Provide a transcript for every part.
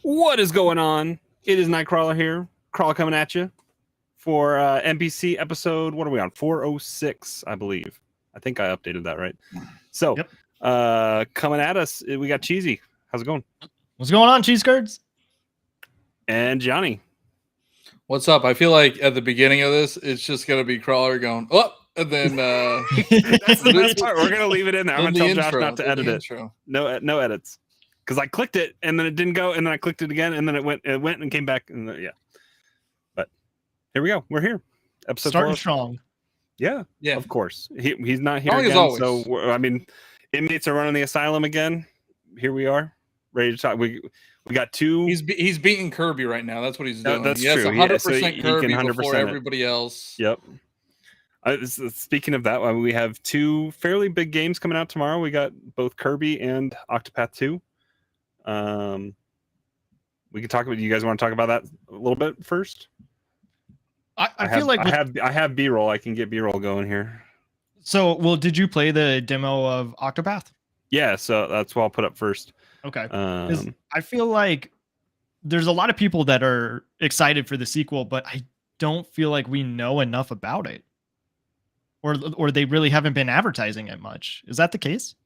What is going on? It is Nightcrawler here. Crawler coming at you for NPC episode. What are we on? 406, I believe. I think I updated that right. So, coming at us, we got Cheesy. How's it going? What's going on, cheese curds? And Johnny. What's up? I feel like at the beginning of this, it's just gonna be Crawler going, oh, and then that's the best part. We're gonna leave it in there. I'm gonna tell Josh not to edit it. No edits. Because I clicked it and then it didn't go, and then I clicked it again, and then it went and came back, and yeah. But here we go. We're here. Episode starting strong. Yeah. Of course. He's not here again. So I mean, inmates are running the asylum again. Here we are, ready to talk. We got two. He's beating Kirby right now. That's what he's doing. That's he has true. 100% Kirby 100% before everybody else. Yep. Speaking of that, we have two fairly big games coming out tomorrow. We got both Kirby and Octopath 2. We can talk about. You guys want to talk about that a little bit first? I feel like I have B-roll. I can get B-roll going here. So, well, did you play the demo of Octopath? Yeah, so that's what I'll put up first. Okay. I feel like there's a lot of people that are excited for the sequel, but I don't feel like we know enough about it, or they really haven't been advertising it much. Is that the case?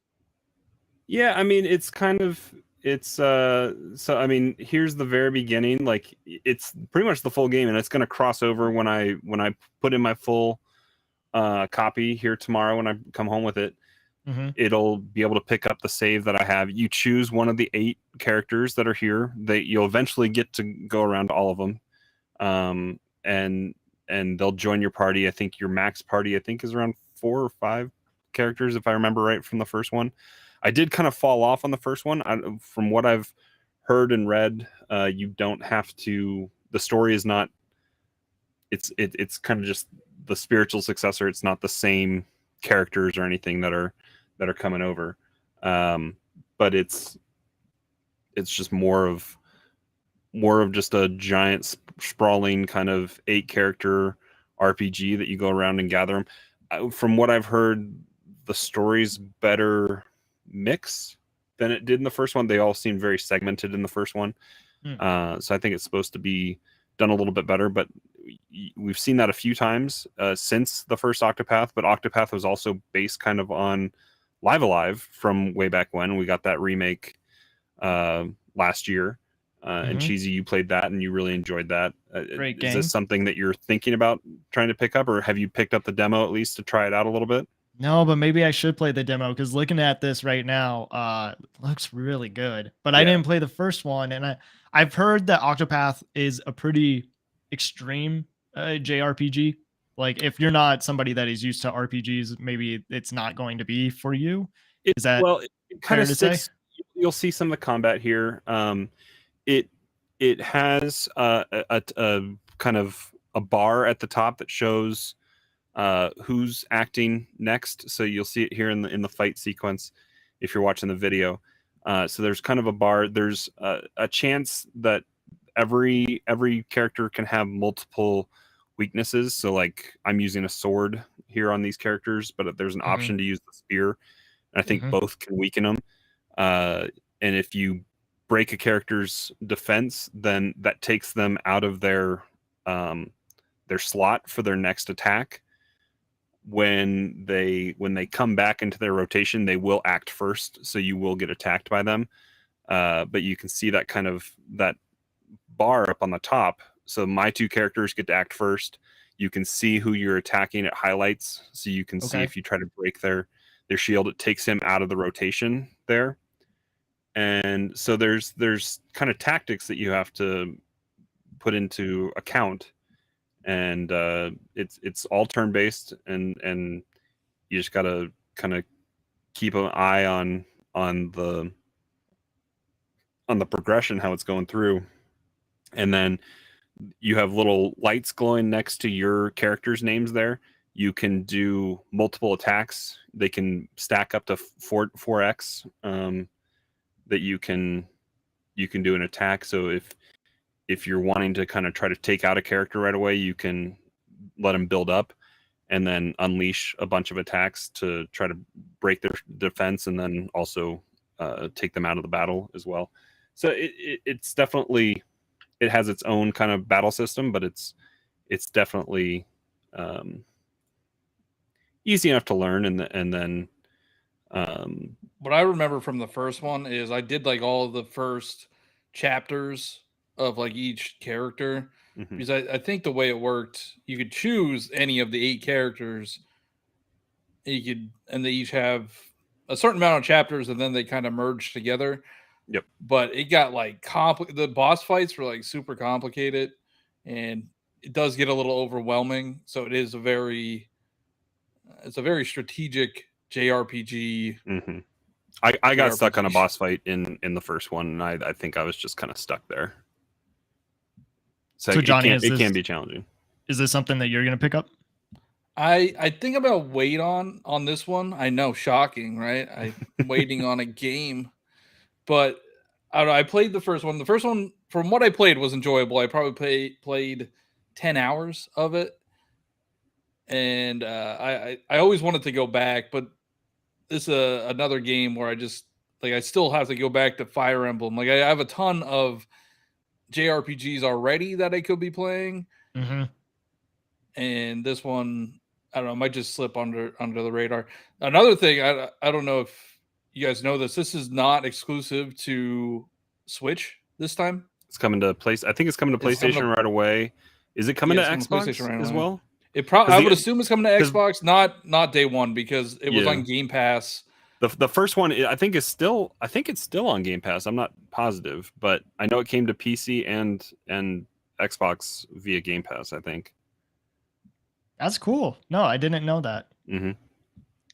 Yeah, I mean, it's kind of. So I mean, here's the very beginning. Like, it's pretty much the full game, and it's going to cross over when I put in my full copy here tomorrow when I come home with it. Mm-hmm. It'll be able to pick up the save that I have. You choose one of the 8 characters that are here. You'll eventually get to go around all of them, and they'll join your party. I think your max party is around 4 or 5 characters, if I remember right from the first one. I did kind of fall off on the first one. From what I've heard and read, you don't have to. The story is not. It's kind of just the spiritual successor. It's not the same characters or anything that are coming over, but it's just more of just a giant sprawling kind of 8 character RPG that you go around and gather them. From what I've heard, the story's better mix than it did in the first one. They all seem very segmented in the first one. So I think it's supposed to be done a little bit better, but we've seen that a few times since the first Octopath. But Octopath was also based kind of on Live Alive from way back when. We got that remake last year, and Cheesy, you played that and you really enjoyed that. Great game. Is this something that you're thinking about trying to pick up, or have you picked up the demo at least to try it out a little bit? No, but maybe I should play the demo, because looking at this right now, looks really good. But I didn't play the first one, and I've heard that Octopath is a pretty extreme JRPG. Like, if you're not somebody that is used to RPGs, maybe it's not going to be for you. Is that it kind of sticks? You'll see some of the combat here. It has a kind of a bar at the top that shows who's acting next. So you'll see it here in the fight sequence if you're watching the video. So there's kind of a bar. There's a chance that every character can have multiple weaknesses. So like, I'm using a sword here on these characters, but there's an option to use the spear. And I think both can weaken them. And if you break a character's defense, then that takes them out of their slot for their next attack. When they come back into their rotation, they will act first, so you will get attacked by them. But you can see that kind of that bar up on the top. So my 2 characters get to act first. You can see who you're attacking. It highlights, so you can see if you try to break their shield, it takes him out of the rotation there. And so there's kind of tactics that you have to put into account. And it's all turn based, and you just gotta kind of keep an eye on the progression, how it's going through. And then you have little lights glowing next to your characters' names there. You can do multiple attacks. They can stack up to 4x that you can do an attack. So if you're wanting to kind of try to take out a character right away, you can let them build up and then unleash a bunch of attacks to try to break their defense, and then also take them out of the battle as well. So it's definitely, it has its own kind of battle system, but it's definitely easy enough to learn, and then what I remember from the first one is I did like all of the first chapters of like each character, because I think the way it worked, you could choose any of the 8 characters. And they each have a certain amount of chapters, and then they kind of merge together. Yep. But it got like the boss fights were like super complicated, and it does get a little overwhelming. So it is it's a very strategic JRPG. I got stuck on a boss fight in the first one, and I think I was just kind of stuck there. So Johnny, it can be challenging. Is this something that you're going to pick up? I think I'm gonna wait on this one. I know, shocking, right? I'm waiting on a game, but I don't know. I played the first one. The first one, from what I played, was enjoyable. I probably played 10 hours of it, and I always wanted to go back, but this is another game where I still have to go back to Fire Emblem. Like, I have a ton of JRPGs already that I could be playing, and this one, I don't know, might just slip under the radar. Another thing, I don't know if you guys know this. This is not exclusive to Switch this time. It's coming to I think it's coming to PlayStation right away. Is it coming to Xbox right as well? I would assume it's coming to Xbox, not day one, because it was on Game Pass. The first one, I think it's still on Game Pass. I'm not positive, but I know it came to PC and Xbox via Game Pass, I think. That's cool. No, I didn't know that. Mm-hmm.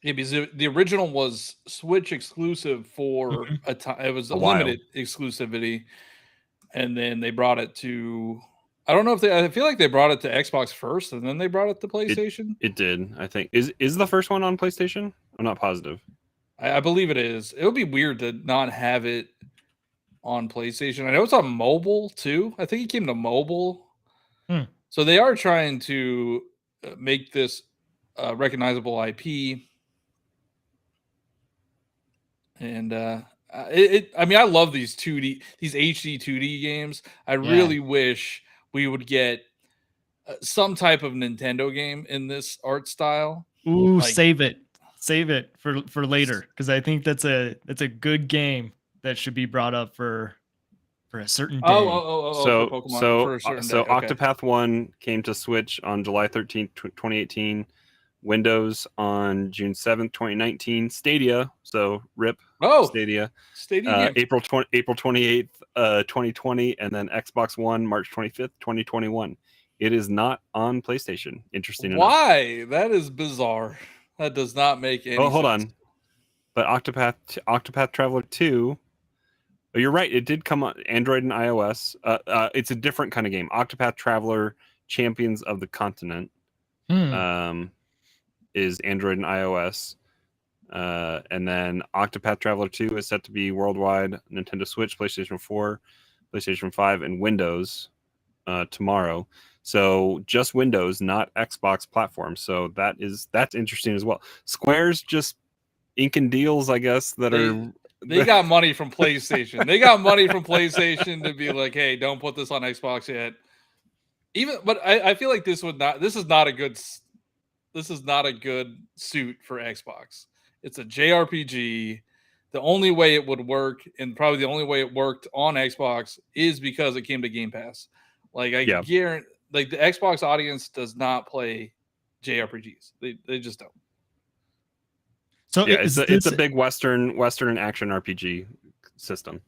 Yeah, because the original was Switch exclusive for a time. It was a limited exclusivity, and then they brought it to. I don't know if I feel like they brought it to Xbox first, and then they brought it to PlayStation. It did, I think. Is the first one on PlayStation? I'm not positive. I believe it is. It would be weird to not have it on PlayStation. I know it's on mobile too. I think it came to mobile. So they are trying to make this recognizable IP. And I mean, I love these HD 2D games. I really wish we would get some type of Nintendo game in this art style. Ooh, save it for later, because I think that's a good game that should be brought up for a certain day. So Pokemon for a certain day. Octopath 1 came to Switch on July 13th, 2018. Windows on June 7th, 2019. Stadia, so RIP. Stadia. April 28th, 2020, and then Xbox One March 25th, 2021. It is not on PlayStation. Interesting enough. Why? That is bizarre. That does not make any sense. Hold on. But Octopath Traveler 2, you're right, it did come on Android and iOS. It's a different kind of game. Octopath Traveler Champions of the Continent is Android and iOS. And then Octopath Traveler 2 is set to be worldwide, Nintendo Switch, PlayStation 4, PlayStation 5, and Windows tomorrow. So just Windows, not Xbox platforms. So that's interesting as well. Square's just inking deals, I guess, they got money from PlayStation. They got money from PlayStation to be like, hey, don't put this on Xbox yet. But I feel like this is not a good suit for Xbox. It's a JRPG. The only way it would work, and probably the only way it worked on Xbox, is because it came to Game Pass. Like, I guarantee, like, the Xbox audience does not play JRPGs. They just don't. So yeah, it's a big Western action RPG system.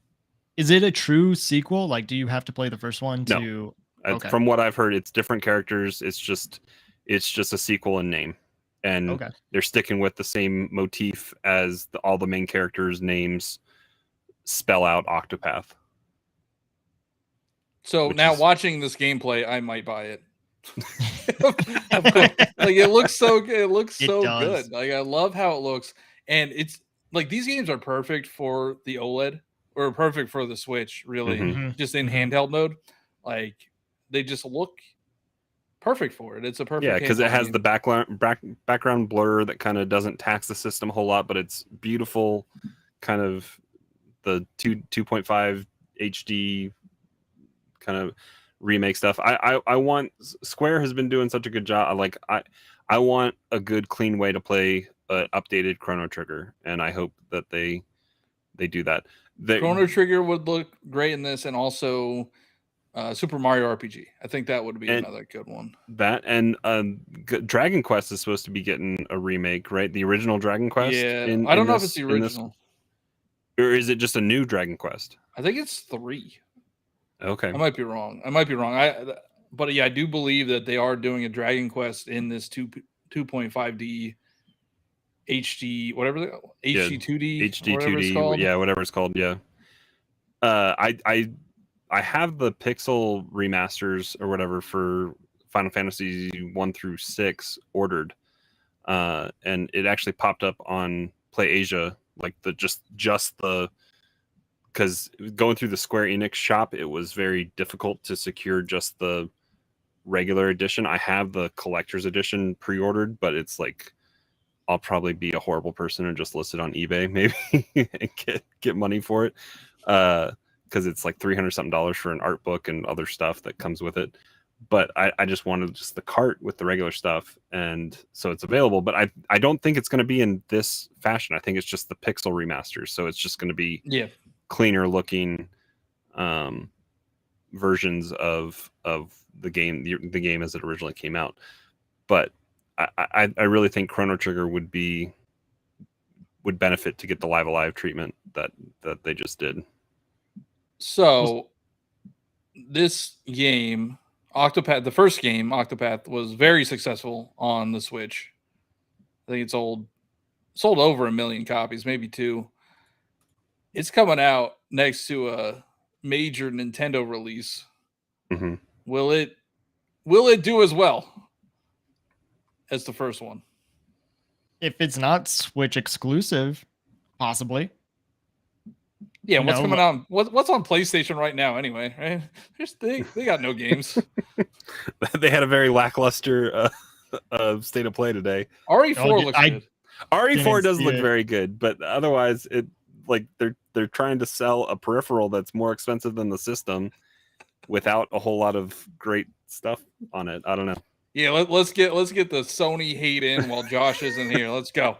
Is it a true sequel? Like, do you have to play the first one to? No. Okay. From what I've heard, it's different characters. It's just a sequel in name, and they're sticking with the same motif as all the main characters' names spell out Octopath. So now watching this gameplay, I might buy it. Like, it looks so good. It looks so good. Like, I love how it looks, and it's like these games are perfect for the OLED or perfect for the Switch. Really, just in handheld mode. Like, they just look perfect for it. It's a perfect because it has the background blur that kind of doesn't tax the system a whole lot, but it's beautiful. Kind of the 2.5 HD kind of remake stuff. I want Square has been doing such a good job. I want a good clean way to play an updated Chrono Trigger, and I hope that they do that. Chrono Trigger would look great in this, and also Super Mario RPG. I think that would be another good one. That and Dragon Quest is supposed to be getting a remake, right? The original Dragon Quest. Yeah, I don't know if it's the original, or is it just a new Dragon Quest? I think it's 3. Okay, I might be wrong. But yeah, I do believe that they are doing a Dragon Quest in this 2.5D HD, whatever HD 2D, HD 2D, yeah, whatever it's called, yeah. I have the pixel remasters or whatever for Final Fantasy 1 through 6 ordered, and it actually popped up on PlayAsia, like because going through the Square Enix shop, it was very difficult to secure just the regular edition. I have the collector's edition pre-ordered, but it's like I'll probably be a horrible person and just list it on eBay maybe and get money for it, because it's like $300 something for an art book and other stuff that comes with it. But I just wanted just the cart with the regular stuff, and so it's available. But I don't think it's going to be in this fashion. I think it's just the pixel remasters, so it's just going to be cleaner looking versions of the game as it originally came out. But I really think Chrono Trigger would benefit to get the Live Alive treatment that they just did. So this game, Octopath, the first game, Octopath, was very successful on the Switch. I think it sold over 1 million copies, maybe 2. It's coming out next to a major Nintendo release. Mm-hmm. Will it do as well as the first one? If it's not Switch exclusive, possibly. Yeah, what's coming out? What's on PlayStation right now anyway? Right? They got no games. They had a very lackluster state of play today. RE4 looks good. RE4 does look very good, but otherwise, it like they're trying to sell a peripheral that's more expensive than the system without a whole lot of great stuff on it. I don't know. Yeah, let's get the Sony hate in while Josh isn't here. Let's go.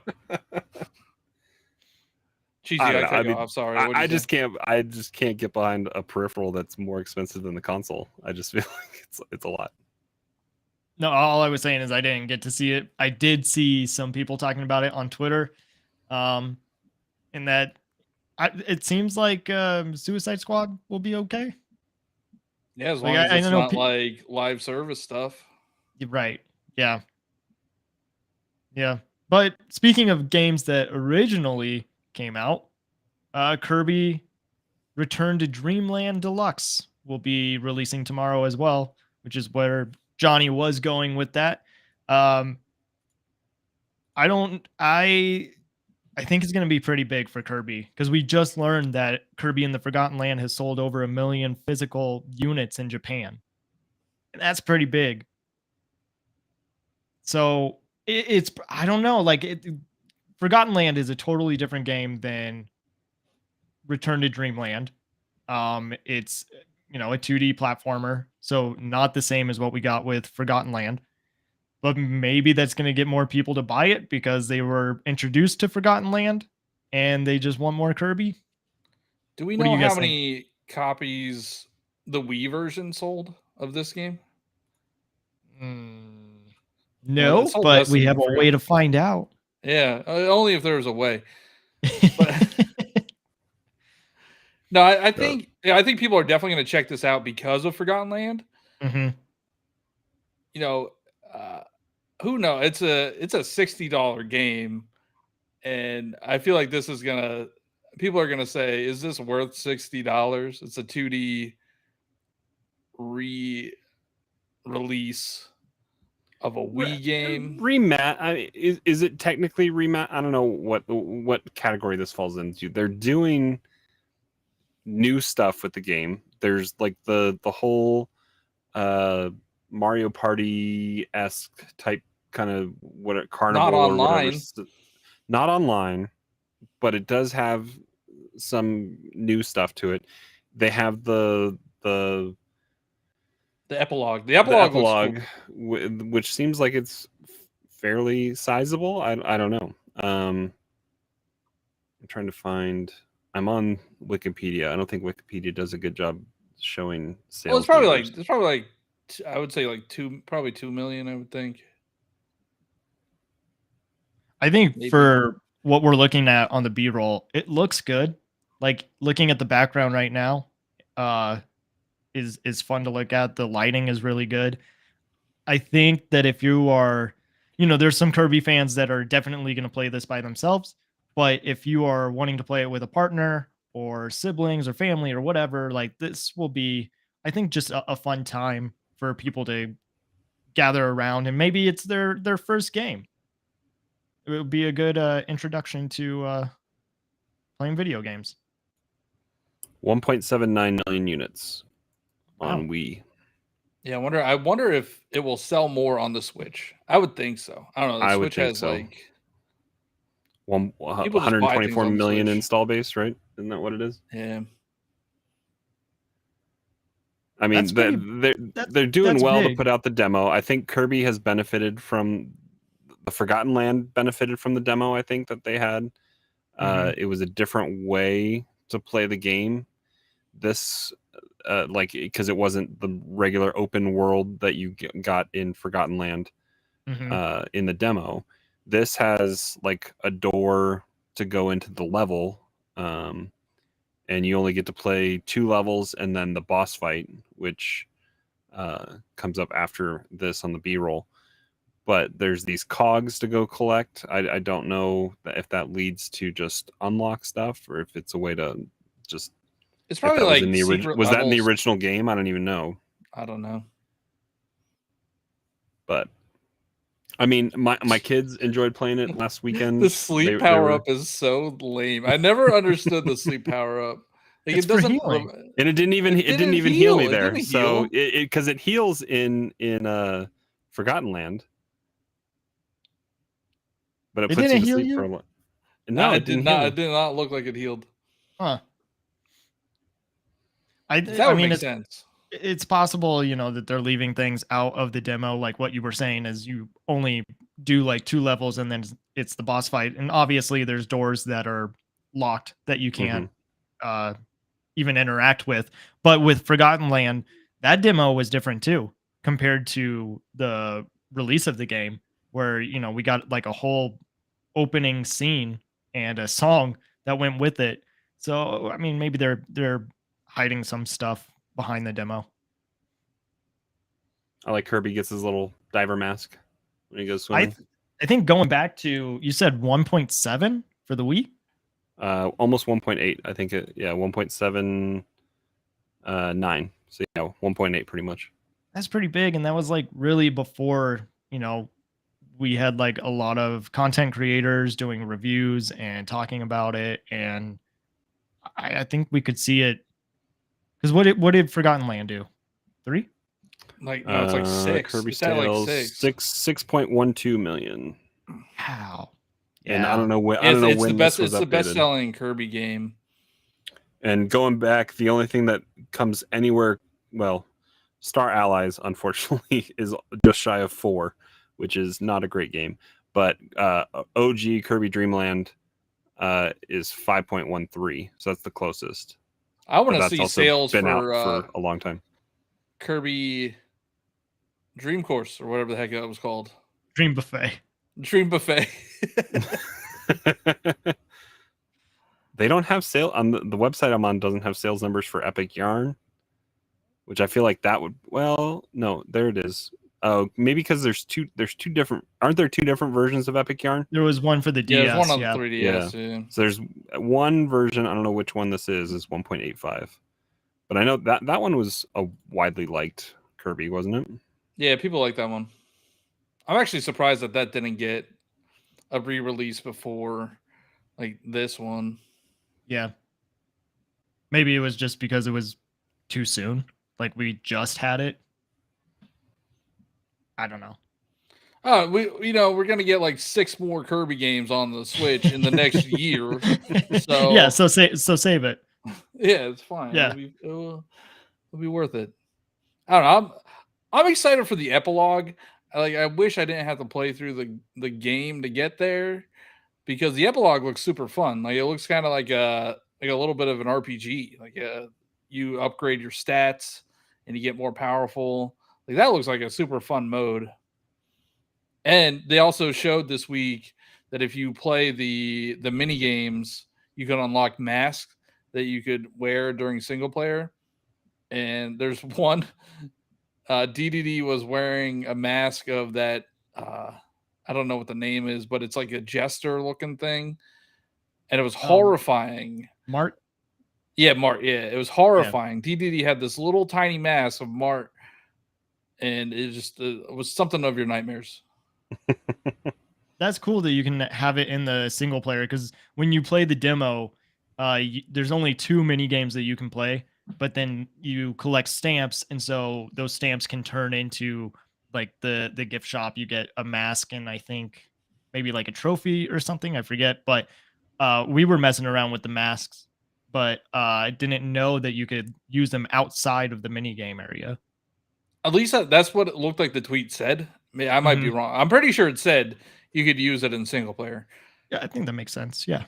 Cheesy, I'm sorry. I just can't get behind a peripheral that's more expensive than the console. I just feel like it's a lot. No, all I was saying is I didn't get to see it. I did see some people talking about it on Twitter, and that it seems like Suicide Squad will be okay. Yeah, as long as it's not like live service stuff. Right. Yeah. Yeah. But speaking of games that originally came out, Kirby Return to Dreamland Deluxe will be releasing tomorrow as well, which is where Johnny was going with that. I think it's going to be pretty big for Kirby, because we just learned that Kirby in the Forgotten Land has sold over 1 million physical units in Japan. And that's pretty big. So it's I don't know, Forgotten Land is a totally different game than Return to Dreamland. It's a 2D platformer, so not the same as what we got with Forgotten Land. But maybe that's going to get more people to buy it because they were introduced to Forgotten Land and they just want more Kirby. Do we know how many copies the Wii version sold of this game? No, but we have a way to find out. Yeah, only if there's a way. But, no, I think people are definitely going to check this out because of Forgotten Land. Mm-hmm. Who knows? It's a $60 game, and I feel like this is people are gonna say, "Is this worth $60?" It's a 2D re-release of a Wii game. Is it technically remat? I don't know what category this falls into. They're doing new stuff with the game. There's like the whole Mario Party-esque type kind of carnival. Not online. Not online, but it does have some new stuff to it. they have the epilogue. The epilogue looks cool. which seems like it's fairly sizable. I don't know. I'm trying to find. I'm on Wikipedia. I don't think Wikipedia does a good job showing sales. Well, it's probably like I would say like probably 2 million. I would think. I think maybe. For what we're looking at on the B-roll, it looks good. Like looking at the background right now, is fun to look at. The lighting is really good. I think that if you are, there's some Kirby fans that are definitely going to play this by themselves. But if you are wanting to play it with a partner or siblings or family or whatever, like this will be, I think, just a fun time for people to gather around. And maybe it's their first game. It would be a good introduction to playing video games. 1.79 million units on Wii. Yeah, I wonder if it will sell more on the Switch. I would think so. I don't know. The Switch has so. Like 124 million install base, right? Isn't that what it is? Yeah. I mean, they're doing well big to put out the demo. I think Kirby has benefited from the Forgotten Land benefited from the demo. I think that they had. It was a different way to play the game. This, because it wasn't the regular open world that you got in Forgotten Land in the demo. This has like a door to go into the level, and you only get to play 2 levels and then the boss fight, which comes up after this on the B-roll. But there's these cogs to go collect. I don't know if that leads to just unlock stuff or if it's a way to just. It's probably like was that in the original game? I don't even know. I don't know. But I mean, my kids enjoyed playing it last weekend. The sleep power up is so lame. I never understood the sleep power up. Like, it doesn't, and it didn't even heal me there. So because it heals in Forgotten Land, but it puts you to sleep for a while. No, it did not. It did not look like it healed. Huh. That would make sense. It's possible, that they're leaving things out of the demo, like what you were saying, is you only do like 2 levels and then it's the boss fight. And obviously there's doors that are locked that you can't even interact with. But with Forgotten Land, that demo was different too, compared to the release of the game, where, we got like a whole opening scene and a song that went with it. So, I mean, maybe they're hiding some stuff behind the demo. I like Kirby gets his little diver mask when he goes swimming. I think going back to, you said 1.7 for the Wii? Almost 1.8. I think 1.79. So yeah, 1.8 pretty much. That's pretty big, and that was like really before, we had like a lot of content creators doing reviews and talking about it, and I think we could see it. Because what did Forgotten Land do? 3? Like no, it's like 6. Kirby sales like 6.12 million. Wow. Yeah. And I don't know when. It's the best. It's the best-selling Kirby game. And going back, the only thing that comes anywhere, well, Star Allies, unfortunately, is just shy of 4, which is not a great game. But OG Kirby Dream Land is 5.13, so that's the closest. I want to see sales for a long time. Kirby Dream Course, or whatever the heck that was called. Dream Buffet. Dream Buffet. They don't have sale on the website I'm on. Doesn't have sales numbers for Epic Yarn, which I feel like that would. Well, no, there it is. Oh, maybe because there's two different. Aren't there 2 different versions of Epic Yarn? There was one for the DS. Yeah, there's one on the 3DS. Yeah. So there's one version. I don't know which one this is 1.85, but I know that one was a widely liked Kirby, wasn't it? Yeah, people like that one. I'm actually surprised that didn't get a re-release before, like this one. Yeah. Maybe it was just because it was too soon. Like we just had it. I don't know. Oh, we're gonna get like 6 more Kirby games on the Switch in the next year. So yeah, so save it. Yeah, it's fine. Yeah. It'll be worth it. I don't know. I'm excited for the epilogue. I wish I didn't have to play through the game to get there, because the epilogue looks super fun. Like, it looks kind of like a little bit of an RPG. Like, you upgrade your stats and you get more powerful. Like, that looks like a super fun mode. And they also showed this week that if you play the mini games, you can unlock masks that you could wear during single player. And there's one, DDD was wearing a mask of that. I don't know what the name is, but it's like a jester looking thing, and it was horrifying. Mart. Yeah, Mart. Yeah, it was horrifying. Yeah. DDD had this little tiny mask of Mart, and it just it was something of your nightmares. That's cool that you can have it in the single player, because when you play the demo, there's only 2 mini games that you can play, but then you collect stamps, and so those stamps can turn into like the gift shop. You get a mask and I think maybe like a trophy or something, I forget. But we were messing around with the masks, but I didn't know that you could use them outside of the mini game area. At least that's what it looked like the tweet said. I might be wrong. I'm pretty sure it said you could use it in single player. Yeah, I think that makes sense. Yeah.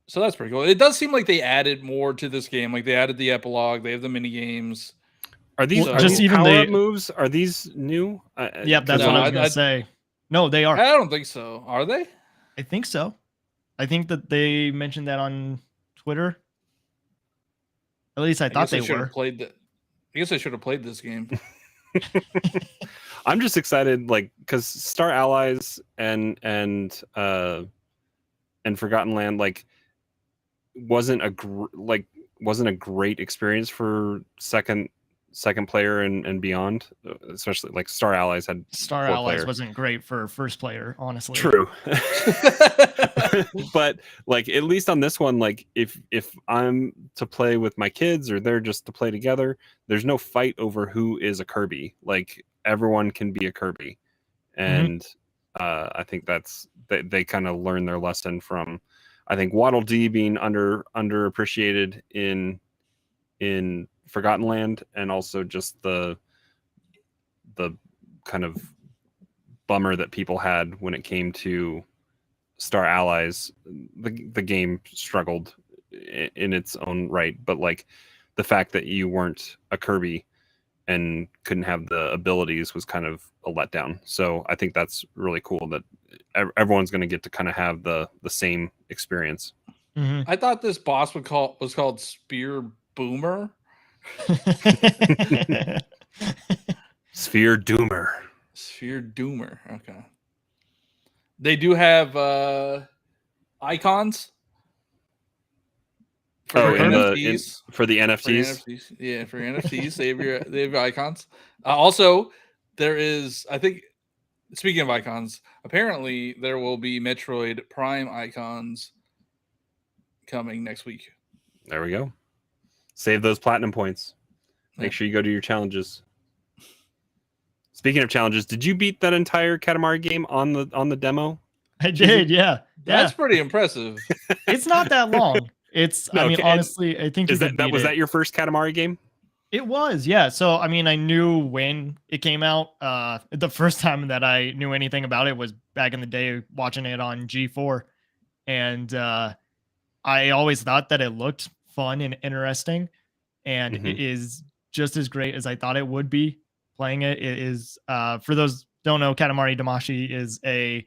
So that's pretty cool. It does seem like they added more to this game. Like, they added the epilogue. They have the mini games. Are these just even power-up moves? Are these new? Yep, that's what I was gonna say. No, they are. I don't think so. Are they? I think so. I think that they mentioned that on Twitter. At least I thought they were. I guess I should have played this game. I'm just excited, like, because Star Allies and Forgotten Land, like, wasn't a great experience for second player and beyond, especially like Star Allies had Star Allies wasn't great for first player, honestly. True. But like, at least on this one, like, if I'm to play with my kids or they're just to play together, there's no fight over who is a Kirby. Like, everyone can be a Kirby. And I think they kind of learned their lesson from, I think, Waddle Dee being underappreciated in Forgotten Land, and also just the kind of bummer that people had when it came to Star Allies. The game struggled in its own right, but like, the fact that you weren't a Kirby and couldn't have the abilities was kind of a letdown. So I think that's really cool that everyone's going to get to kind of have the same experience. I thought this boss was called Spear Boomer. Sphere Doomer. Okay. They do have icons for NFTs. For the NFTs. Yeah, for NFTs, they have icons. Also, there is, I think, speaking of icons, apparently there will be Metroid Prime icons coming next week. There we go. Save those platinum points. Make sure you go to your challenges. Speaking of challenges, did you beat that entire Katamari game on the demo? I did, yeah. That's pretty impressive. It's not that long. It's I mean, honestly, I think was that your first Katamari game? It was, yeah. So I mean, I knew when it came out. The first time that I knew anything about it was back in the day watching it on G4. And I always thought that it looked fun and interesting, and it is just as great as I thought it would be. Playing it is, for those who don't know, Katamari Damacy is a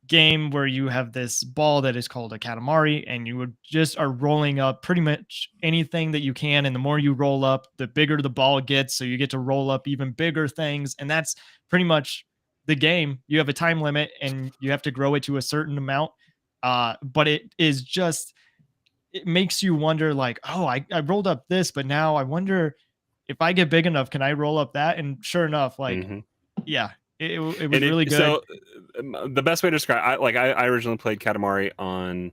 game where you have this ball that is called a Katamari, and you would just are rolling up pretty much anything that you can, and the more you roll up, the bigger the ball gets, so you get to roll up even bigger things, and that's pretty much the game. You have a time limit, and you have to grow it to a certain amount, but it is just, it makes you wonder, like, oh, I rolled up this, but now I wonder if I get big enough, can I roll up that? And sure enough, like, yeah, it was really good. So the best way to describe, I originally played Katamari on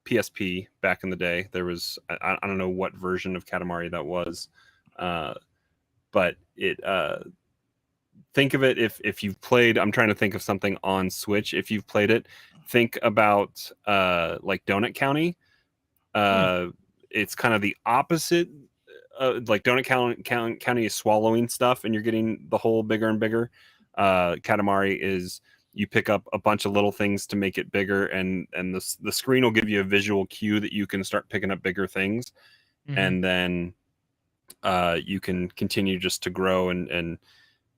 PSP back in the day. There was, I don't know what version of Katamari that was, but it, think of it, if you've played, I'm trying to think of something on Switch. If you've played it, think about like Donut County. it's kind of the opposite. Like Donut County is swallowing stuff, and you're getting the hole bigger and bigger. Katamari is you pick up a bunch of little things to make it bigger, and the screen will give you a visual cue that you can start picking up bigger things, and then you can continue just to grow and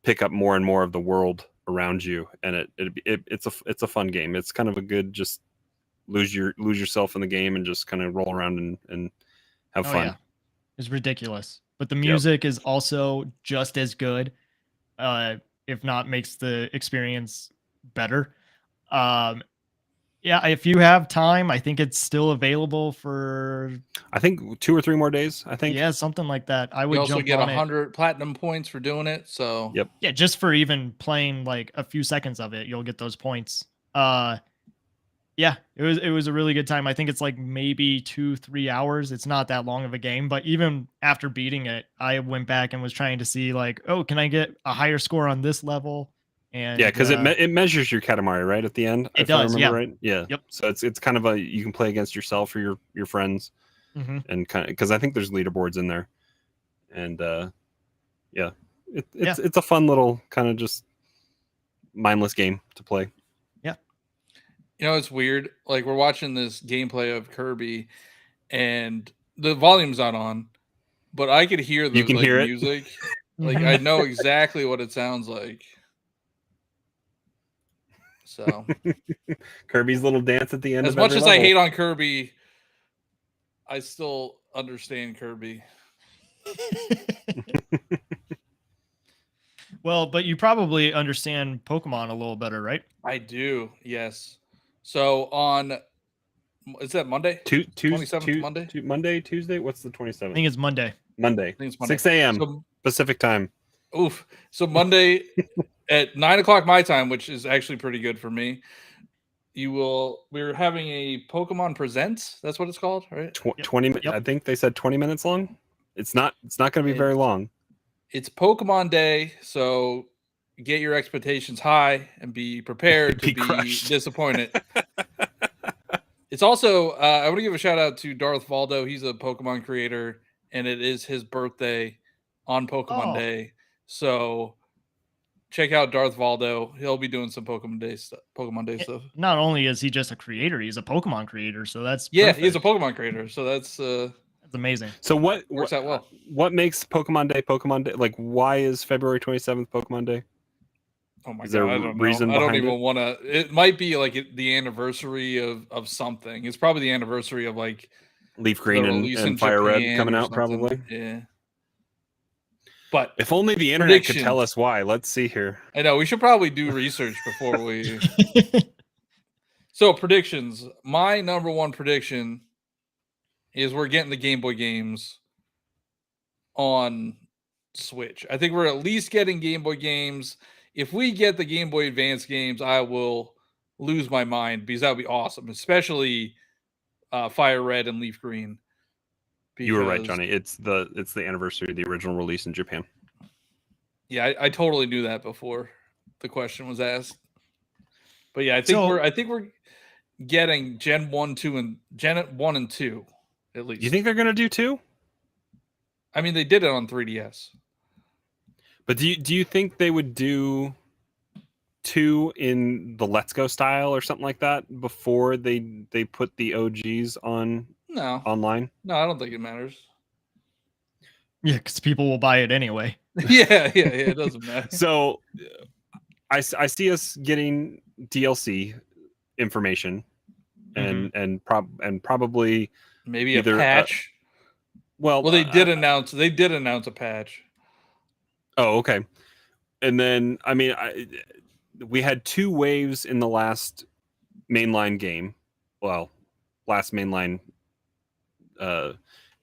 pick up more and more of the world around you, and it's a fun game. It's kind of a good just lose yourself in the game and just kind of roll around and have fun. Yeah. It's ridiculous, but the music is also just as good, if not makes the experience better. Yeah, if you have time, I think it's still available for, I think 2 or 3 more days. I think something like that. I would you also jump get on 100 platinum points for doing it. So yeah, just for even playing like a few seconds of it, you'll get those points. Yeah, it was a really good time. I think it's like maybe 2-3 hours. It's not that long of a game, but even after beating it, I went back and was trying to see like, oh, can I get a higher score on this level? And yeah, because it measures your Katamari right at the end. It does, I remember right. Yeah. Yep. So it's kind of you can play against yourself or your friends, and kind of because I think there's leaderboards in there, and it's a fun little kind of just mindless game to play. Yeah. You know, it's weird. Like we're watching this gameplay of Kirby, and the volume's not on, but I could hear the hear music. Like I know exactly what it sounds like. So Kirby's little dance at the end. As much as I hate on Kirby, I still understand Kirby. Well, but you probably understand Pokemon a little better, right? I do, yes. So on, is that Monday? 27th Monday? Monday, Tuesday? What's the 27th? I think it's Monday. Monday. I think it's Monday. 6 a.m. So, Pacific time. Oof. So Monday at 9 o'clock my time, which is actually pretty good for me. We're having a Pokemon Presents. That's what it's called, right? 20. Yep. I think they said 20 minutes long. It's not going to be very long. It's Pokemon Day, so get your expectations high and be prepared to be disappointed. It's also I want to give a shout out to Darth Valdo. He's a Pokemon creator, and it is his birthday on Pokemon Day. So check out Darth Valdo. He'll be doing some Pokemon Day stuff. Not only is he just a creator, he's a Pokemon creator. So that's perfect. He's a Pokemon creator. So that's amazing. So what works out well? What makes Pokemon Day? Like, why is February 27th Pokemon Day? Oh my god! I don't know. I don't even want to. It might be like the anniversary of something. It's probably the anniversary of like Leaf Green and Fire Red coming out, probably. Yeah. But if only the internet could tell us why. Let's see here. I know we should probably do research before we. So predictions. My number one prediction is we're getting the Game Boy games on Switch. I think we're at least getting Game Boy games. If we get the Game Boy Advance games, I will lose my mind because that would be awesome, especially Fire Red and Leaf Green. You were right, Johnny. It's the anniversary of the original release in Japan. Yeah, I totally knew that before the question was asked. But yeah, I think we're getting Gen 1, 2, and Gen 1 and 2 at least. You think they're gonna do 2? I mean, they did it on 3DS. But do you think they would do 2 in the Let's Go style or something like that before they put the OGs on? No. Online? No, I don't think it matters. Yeah, because people will buy it anyway. yeah, it doesn't matter. So I see us getting DLC information and probably maybe a patch. Well, they did announce a patch. Oh, okay. And then I mean, we had 2 waves in the last mainline game. Well, last mainline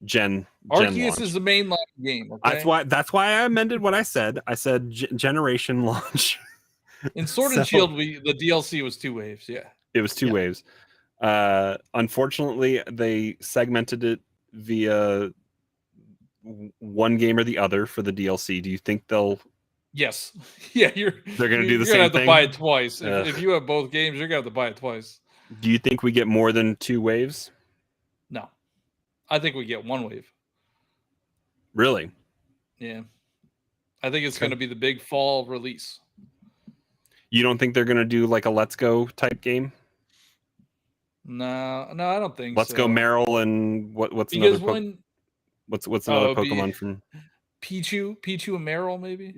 Gen Arceus is the mainline game. Okay? That's why I amended what I said. I said generation launch. In Sword and Shield, the DLC was 2 waves. Yeah, it was 2 waves. Unfortunately, they segmented it via one game or the other for the DLC. Do you think they'll? Yes. Yeah, they're going to do the same thing. You're going to have to buy it twice. If you have both games, you're going to have to buy it twice. Do you think we get more than 2 waves? No. I think we get one wave. Really? Yeah. I think it's Okay. going to be the big fall release. You don't think they're going to do like a Let's Go type game? No, I don't think Let's so. Go Meryl and what's because another when what's another Pokemon be from Pichu and Meryl maybe.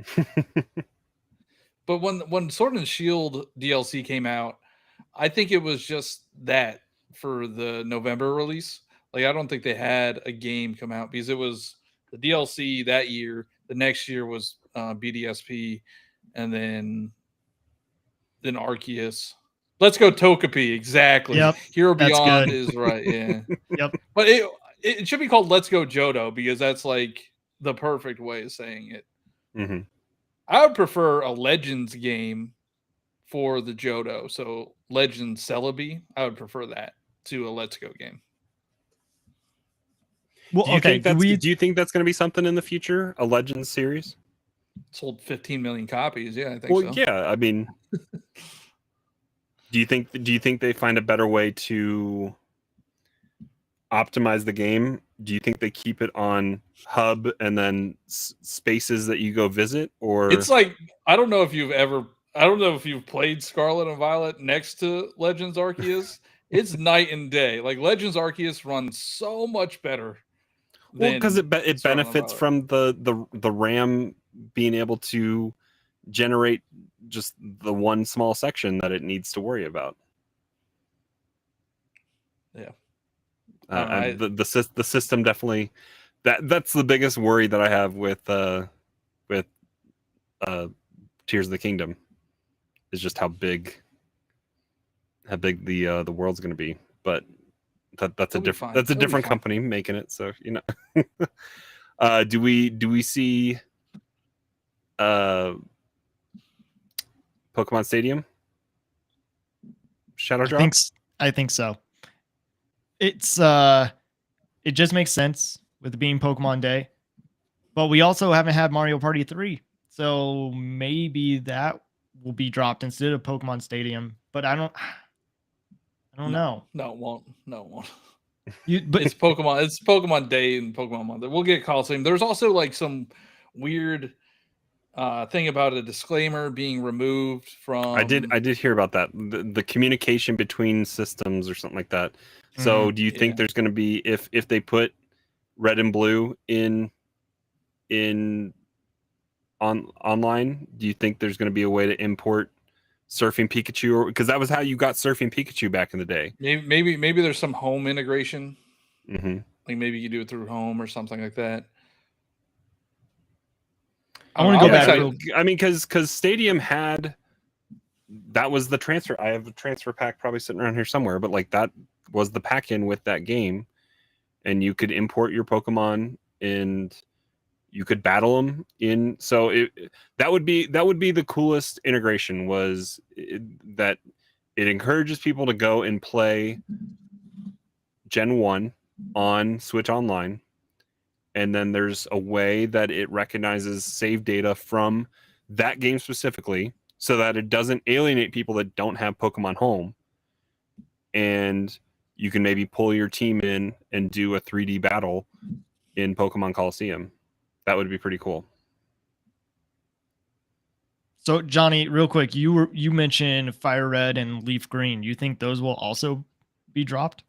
But when Sword and Shield DLC came out, I think it was just that for the November release. Like I don't think they had a game come out because it was the DLC that year. The next year was BDSP, and then Arceus. Let's go Togepi. Exactly. Yep, Hero that's Beyond good. is right. Yeah. Yep. But it should be called Let's Go Johto because that's like the perfect way of saying it. Mm-hmm. I would prefer a Legends game for the Johto. So Legends Celebi, I would prefer that to a Let's Go game. Well, Do you okay. think do you think that's going to be something in the future? A Legends series? Sold 15 million copies. Yeah, I think Well, so. yeah. I mean, do you think they find a better way to optimize the game? Do you think they keep it on hub and then spaces that you go visit, or It's like I don't know if you've played Scarlet and Violet next to Legends Arceus. It's night and day. Like Legends Arceus runs so much better. well, because it Scarlet and benefits Violet. from the RAM being able to generate just the one small section that it needs to worry about. Yeah. And the system definitely that's the biggest worry that I have with Tears of the Kingdom is just how big the world's going to be. But that's a different company making it. So you know, do we see Pokemon Stadium? Shadow Drop? I think so. It just makes sense with it being Pokemon Day. But we also haven't had Mario Party 3. So maybe that will be dropped instead of Pokemon Stadium. But I don't know. No, it won't. No, it won't. But It's Pokemon Day and Pokemon Month. We'll get Coliseum. There's also like some weird thing about a disclaimer being removed from. I did hear about that. The communication between systems or something like that. So do you think there's going to be if they put Red and Blue in online, do you think there's going to be a way to import Surfing Pikachu, because that was how you got Surfing Pikachu back in the day? Maybe there's some home integration. Mm-hmm. Like maybe you do it through home or something like that. I want to go back. I mean, because Stadium had that was the transfer. I have a transfer pack probably sitting around here somewhere, but like that was the pack in with that game, and you could import your Pokemon and you could battle them in. So that would be the coolest integration, that it encourages people to go and play Gen 1 on Switch Online, and then there's a way that it recognizes save data from that game specifically so that it doesn't alienate people that don't have Pokemon Home, and you can maybe pull your team in and do a 3D battle in Pokemon Coliseum. That would be pretty cool. So Johnny, real quick, you mentioned Fire Red and Leaf Green. You think those will also be dropped?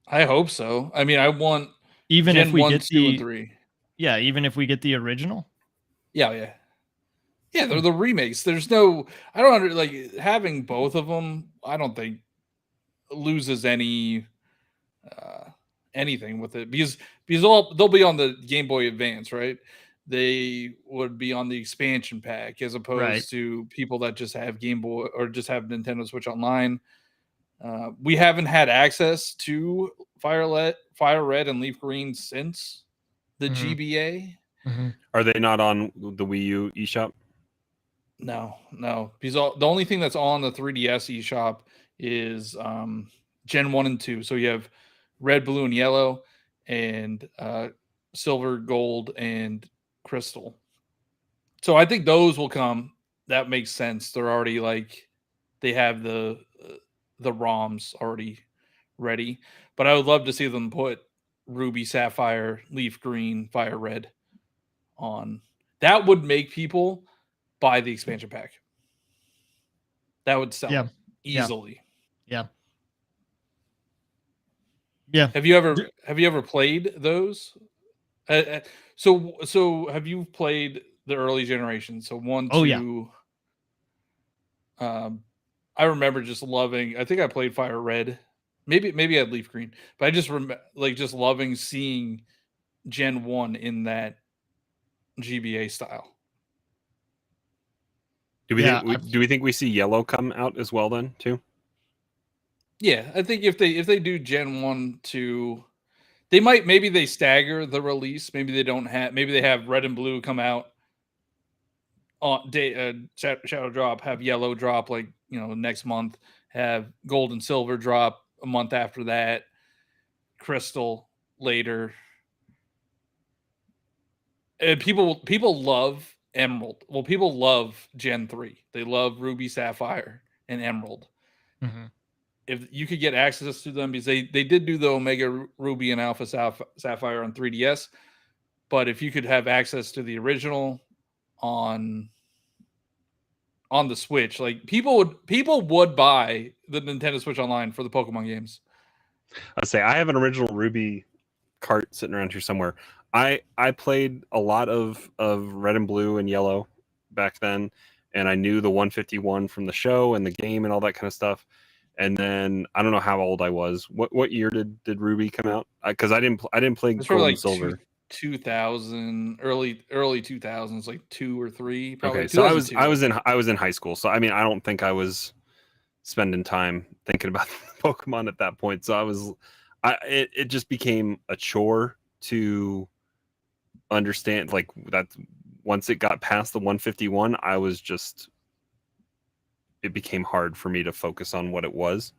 I hope so. I mean, I want even Gen if we 1, get 2, and 3. Yeah, even if we get the original. Yeah. They're the remakes. There's no. I don't like having both of them. I don't think loses anything with it because they'll be on the Game Boy Advance, right? They would be on the expansion pack as opposed to people that just have Game Boy or just have Nintendo Switch Online. We haven't had access to Fire Red and Leaf Green since the GBA. Mm-hmm. Are they not on the Wii U eShop? No, because the only thing that's on the 3DS eShop is Gen 1 and 2. So you have Red, Blue, and Yellow, and Silver, Gold, and Crystal. So I think those will come. That makes sense. They're already they have the ROMs already ready. But I would love to see them put Ruby, Sapphire, Leaf Green, Fire Red on. That would make people buy the expansion pack. That would sell it easily. Yeah. Yeah. Have you ever played those? So have you played the early generation? So 1, 2. I remember just loving. I think I played Fire Red. Maybe I had Leaf Green, but I just remember just loving seeing Gen 1 in that GBA style. Do we think we see Yellow come out as well then too? Yeah, I think if they do Gen 1 to, maybe they stagger the release. Maybe they have Red and Blue come out on Shadow drop, have Yellow drop next month, have Gold and Silver drop a month after that, Crystal later. And people love Emerald. Well, people love Gen 3. They love Ruby, Sapphire, and Emerald. Mm-hmm. If you could get access to them, because they did do the Omega Ruby and Alpha Sapphire on 3DS, but if you could have access to the original on the Switch, people would buy the Nintendo Switch Online for the Pokemon games. I'd say I have an original Ruby cart sitting around here somewhere. I played a lot of Red and Blue and Yellow back then, and I knew the 151 from the show and the game and all that kind of stuff. And then I don't know how old I was. What year did Ruby come out? Because I didn't play Gold and Silver. 2000, early 2000s, like 2 or 3. Probably. Okay, so I was in high school. So I mean, I don't think I was spending time thinking about Pokemon at that point. So it just became a chore to understand that. Once it got past the 151, it became hard for me to focus on what it was,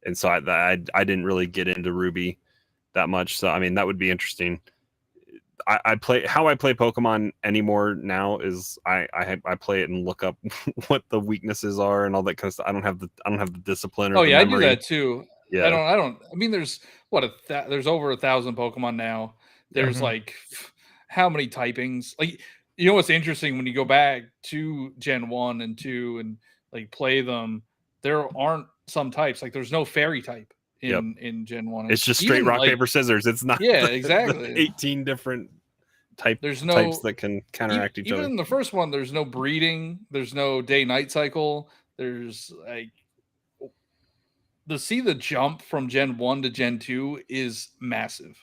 and so I didn't really get into Ruby that much. So I mean, that would be interesting. I play Pokemon anymore now is I play it and look up what the weaknesses are and all that kind of stuff. I don't have the discipline. Or I do that too. Yeah, I don't. I mean, there's there's over 1,000 Pokemon now. There's how many typings? What's interesting when you go back to Gen 1 and 2 and play them, there aren't some types. There's no fairy type in Gen 1. It's just straight rock, paper, scissors. It's not exactly 18 different types that can counteract each other. Even in the first one, there's no breeding, there's no day-night cycle. There's the jump from Gen 1 to Gen 2 is massive.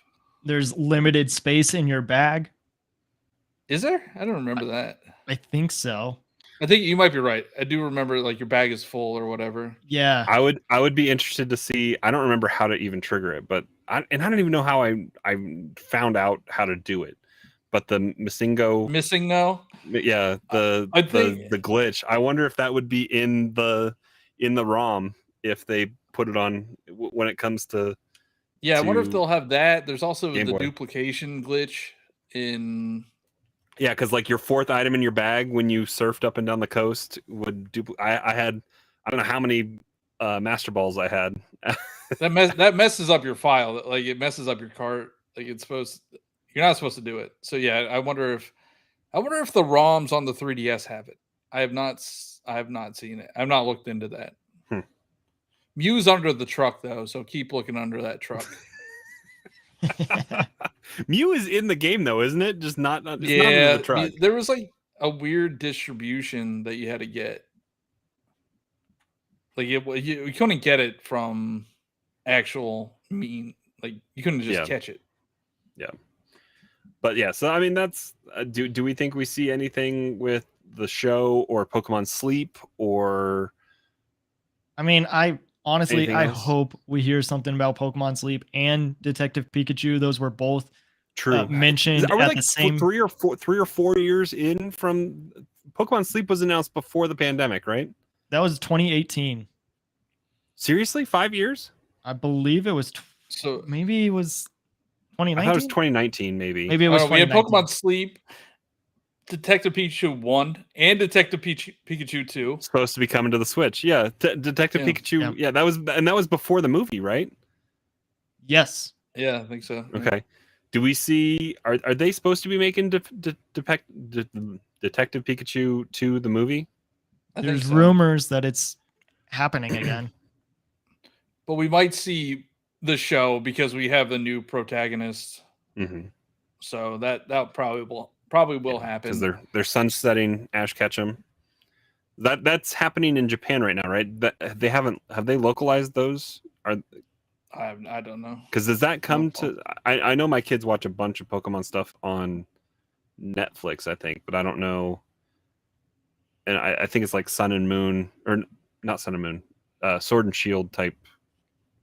There's limited space in your bag. Is there? I don't remember that. I think so. I think you might be right. I do remember your bag is full or whatever. Yeah. I would be interested to see. I don't remember how to even trigger it, but I don't even know how I found out how to do it. But the missing no. Yeah, the glitch. I wonder if that would be in the ROM if they put it on when it comes to. Yeah, I wonder if they'll have that. There's also the duplication glitch in. Yeah, because your fourth item in your bag when you surfed up and down the coast would I had I don't know how many Master Balls I had. that messes up your file. It messes up your cart. You're not supposed to do it. So yeah, I wonder if the ROMs on the 3DS have it. I have not seen it. I've not looked into that. Mew's under the truck though, so keep looking under that truck. Mew is in the game though, isn't it? Just not in the truck. There was a weird distribution that you had to get. You couldn't get it from actual you couldn't just catch it. Yeah. But yeah, so I mean that's do we think we see anything with the show or Pokemon Sleep or I mean, honestly, I hope we hear something about Pokemon Sleep and Detective Pikachu. Those were both mentioned at the same 3 or 4 years in from Pokemon Sleep was announced before the pandemic, right? That was 2018. Seriously, 5 years? I believe it was. So maybe it was 2019. I thought it was 2019. Maybe it was. We had Pokemon Sleep, Detective Pikachu 1 and Detective Pikachu 2 supposed to be coming to the Switch. Yeah, Detective Pikachu. Yeah, that was before the movie, right? Yes. Yeah, I think so. Yeah. Okay. Do we see? Are they supposed to be making Detective Pikachu 2 the movie? I think There's so. rumors that it's happening again. But we might see the show because we have the new protagonist. Mm-hmm. So that probably will happen. Because they're sunsetting Ash Ketchum. That's happening in Japan right now, right? That have they localized those? I don't know. Because does that come to? I know my kids watch a bunch of Pokemon stuff on Netflix, I think, but I don't know. And I think it's like Sun and Moon, or not Sun and Moon, Sword and Shield type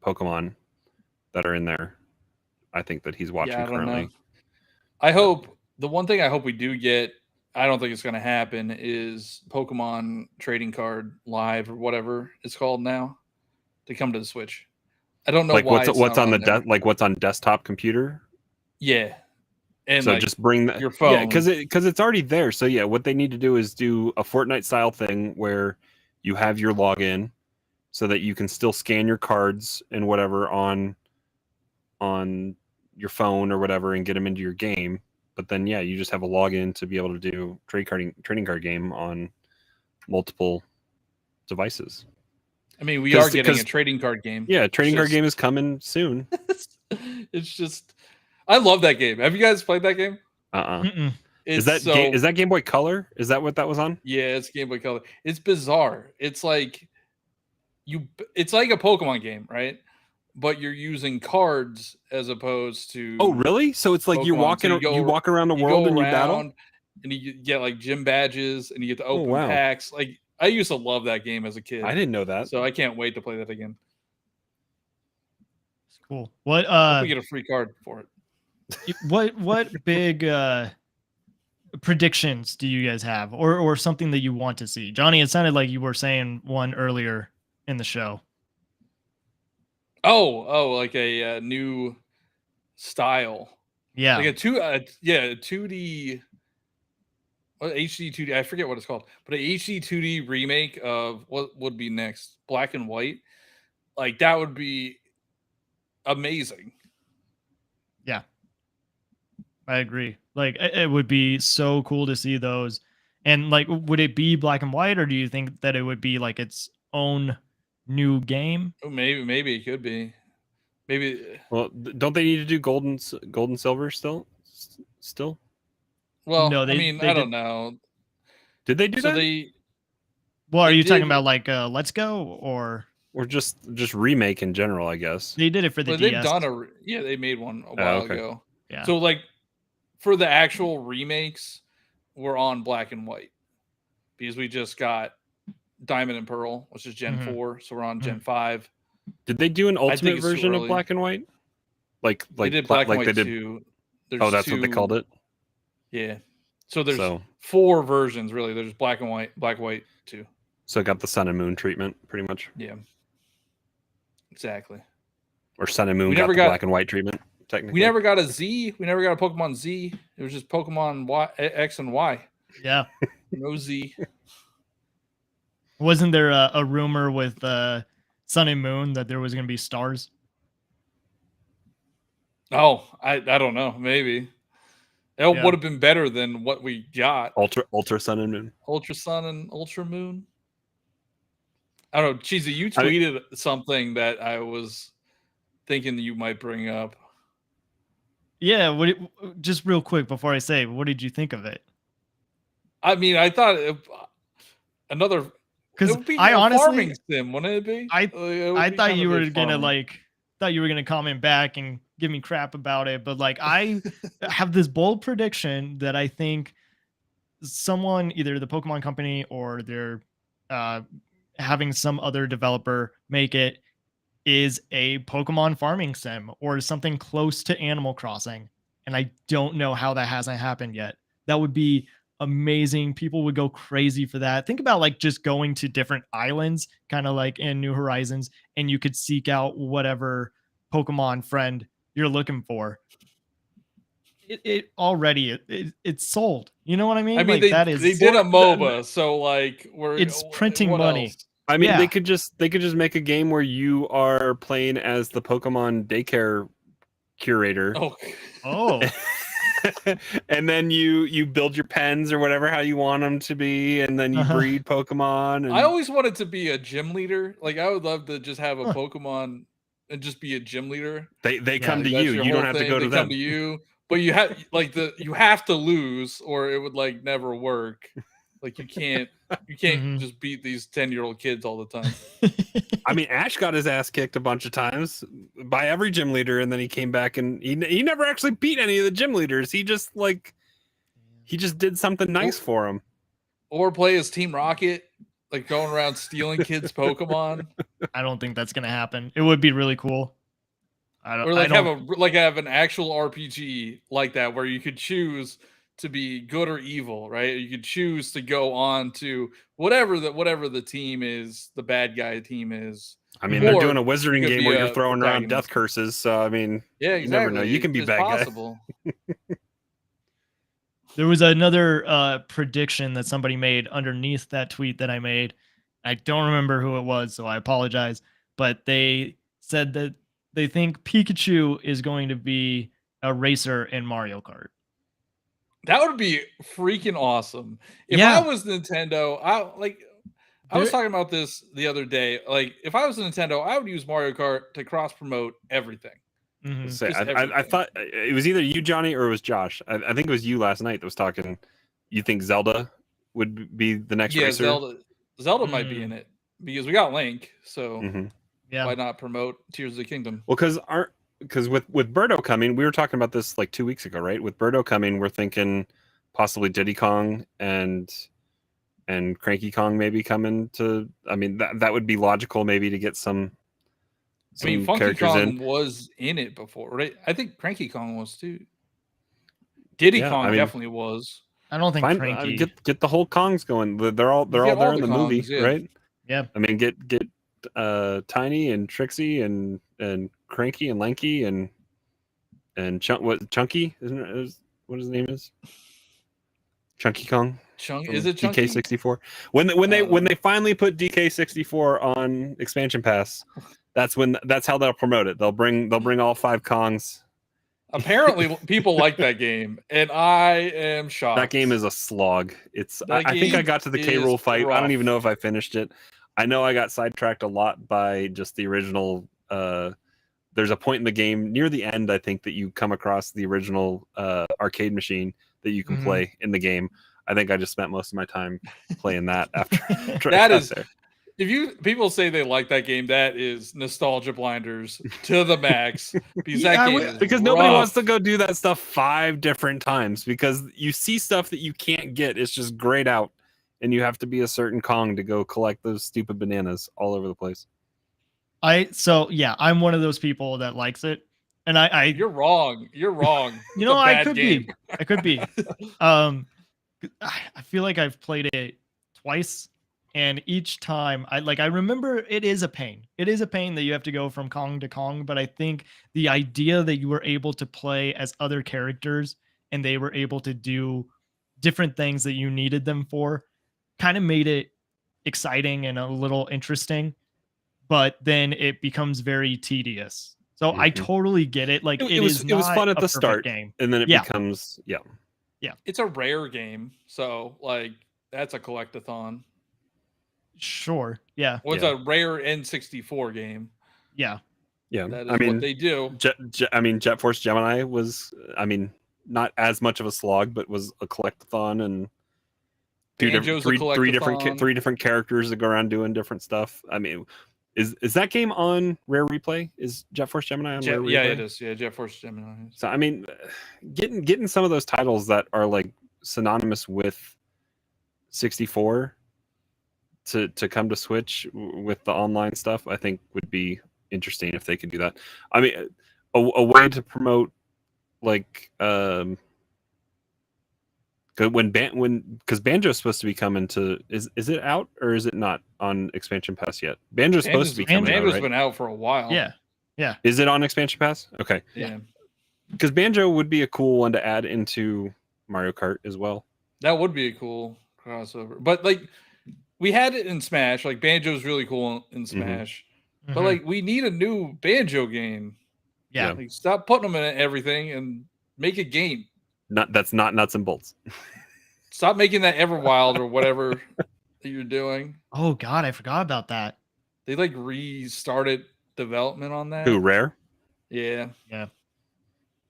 Pokemon that are in there. I think that he's watching currently. Know. I hope the one thing I hope we do get. I don't think it's going to happen. Is Pokemon Trading Card Live or whatever it's called now to come to the Switch. I don't know like why. What's on the like what's on desktop computer. Yeah, and so like just bring that your phone. Yeah, because it's already there. So yeah, what they need to do is do a Fortnite style thing where you have your login, so that you can still scan your cards and whatever on your phone or whatever and get them into your game. But then yeah, you just have a login to be able to do trading card game on multiple devices. I mean, we are getting a trading card game. Yeah, a trading card game is coming soon. It's just, I love that game. Have you guys played that game? Is that Game Boy Color? Is that what that was on? Yeah, it's Game Boy Color. It's bizarre. It's like it's like a Pokemon game, right? But you're using cards as opposed to. Oh, really? So it's like you walk around the world and you battle, and you get like gym badges and you get to open packs. Like I used to love that game as a kid. I didn't know that, so I can't wait to play that again. It's cool. What? We get a free card for it. What big predictions do you guys have, or something that you want to see? Johnny, it sounded like you were saying one earlier in the show. Oh, like a new style. Yeah, like a 2D. HD 2D. I forget what it's called, but a HD 2D remake of what would be next, Black and White. Like that would be amazing. Yeah, I agree. Like it would be so cool to see those. And like, would it be Black and White, or do you think that it would be like its own new game? Oh, maybe it could be. Maybe. Well, don't they need to do gold and silver still? Well, no, I don't know. Did they do that? Well, are you talking about like Let's Go or just remake in general? I guess they did it for the DS. They've done they made one a while ago. Yeah. So like for the actual remakes, we're on Black and White because we just got Diamond and Pearl, which is Gen 4, so we're on Gen 5. Did they do an ultimate version of Black and White? Like they did Black and White 2. Oh, that's what they called it. Yeah. So there's 4 versions really. There's Black and White, Black White 2. So it got the Sun and Moon treatment, pretty much. Yeah. Exactly. Or Sun and Moon got the Black and White treatment. Technically, we never got a Z. We never got a Pokemon Z. It was just Pokemon X and Y. Yeah. No Z. Wasn't there a rumor with Sun and Moon that there was going to be stars? Oh, I don't know. Maybe it would have been better than what we got. Ultra Sun and Moon. Ultra Sun and Ultra Moon. I don't know. Cheesy, you tweeted something that I was thinking you might bring up. Yeah. Just real quick before I say, what did you think of it? I mean, I thought another. Because I honestly, farming sim, wouldn't it be? I thought you were gonna comment back and give me crap about it, but like I have this bold prediction that I think someone, either the Pokemon company or they're having some other developer make it, is a Pokemon farming sim or something close to Animal Crossing, and I don't know how that hasn't happened yet. That would be amazing. People would go crazy for that. Think about like just going to different islands, kind of like in New Horizons, and you could seek out whatever Pokemon friend you're looking for. It already it's sold. You know what I mean? I mean, like, they did a MOBA, so like it's printing money. Else? I mean, they could just make a game where you are playing as the Pokemon daycare curator. Oh. And then you build your pens or whatever how you want them to be, and then you breed Pokemon. And... I always wanted to be a gym leader. Like I would love to just have a Pokemon and just be a gym leader. They come to you. You don't have to go to them. They come to you, but you have you have to lose, or it would like never work. Like you can't just beat these 10-year-old kids all the time. I mean, Ash got his ass kicked a bunch of times by every gym leader, and then he came back and he never actually beat any of the gym leaders. He just did something nice for him. Or play as Team Rocket, like going around stealing kids' Pokemon. I don't think that's gonna happen. It would be really cool. Or have an actual RPG like that where you could choose to be good or evil, right? You could choose to go on to whatever the team is, the bad guy team is. I mean, they're doing a wizarding game where you're throwing around death curses, so I mean, yeah, exactly. You never know. You can be bad possible. guy. There was another prediction that somebody made underneath that tweet that I made. I don't remember who it was, so I apologize. But they said that they think Pikachu is going to be a racer in Mario Kart. That would be freaking awesome. If I was Nintendo, I was talking about this the other day. Like, if I was Nintendo, I would use Mario Kart to cross promote everything. Mm-hmm. I thought it was either you, Johnny, or it was Josh. I think it was you last night that was talking. You think Zelda would be the next racer? Zelda might be in it because we got Link. So why not promote Tears of the Kingdom? Well, because with Birdo coming, we were talking about this like 2 weeks ago, right? With Birdo coming, we're thinking possibly Diddy Kong and Cranky Kong maybe coming to. I mean, that would be logical, maybe to get some. I mean, Funky Kong was in it before, right? I think Cranky Kong was too. Diddy Kong definitely was. I don't think Cranky. Get the whole Kongs going. They're all there in the movie, right? Yeah. I mean, get Tiny and Trixie and Cranky and Lanky and Chunky, isn't it? What his name is? Chunky Kong. Is it Chunky? DK64? When they finally put DK64 on expansion pass, that's how they'll promote it. They'll bring all 5 Kongs. Apparently, people like that game, and I am shocked. That game is a slog. I think I got to the K. Rool fight. Rough. I don't even know if I finished it. I know I got sidetracked a lot by just the original. There's a point in the game near the end, I think, that you come across the original arcade machine that you can play in the game. I think I just spent most of my time playing that after. That is there. If people say they like that game, that is nostalgia blinders to the max. Because nobody wants to go do that stuff 5 different times because you see stuff that you can't get. It's just grayed out, and you have to be a certain Kong to go collect those stupid bananas all over the place. I'm one of those people that likes it, and you're wrong. You're wrong. You know, I could be. I feel like I've played it twice. And each time I remember it is a pain. It is a pain that you have to go from Kong to Kong. But I think the idea that you were able to play as other characters and they were able to do different things that you needed them for kind of made it exciting and a little interesting. But then it becomes very tedious. So I totally get it. Like it was fun at the start game. And then it becomes It's a rare game. So like that's a collectathon. Sure. Yeah. Well, it's a rare N64 game. Yeah. Yeah. That is what they do. Jet Force Gemini was, not as much of a slog, but was a collectathon and three different characters that go around doing different stuff. I mean, is that game on Rare Replay? Is Jet Force Gemini on Rare Replay? Yeah, it is. Yeah, Jet Force Gemini. So I mean, getting some of those titles that are like synonymous with 64 to come to Switch with the online stuff, I think would be interesting if they could do that. I mean, a way to promote like because Banjo's supposed to be coming to is it out or is it not on expansion pass yet? Banjo's supposed to be coming out, right? Banjo's been out for a while. Yeah. Is it on expansion pass? Okay. Yeah. Because Banjo would be a cool one to add into Mario Kart as well. That would be a cool crossover. But like we had it in Smash. Like Banjo's really cool in Smash. Mm-hmm. But like we need a new Banjo game. Yeah. Like, stop putting them in everything and make a game. That's not nuts and bolts. Stop making that Everwild or whatever that you're doing. Oh God, I forgot about that. They like restarted development on that. Who, Rare? Yeah. Yeah.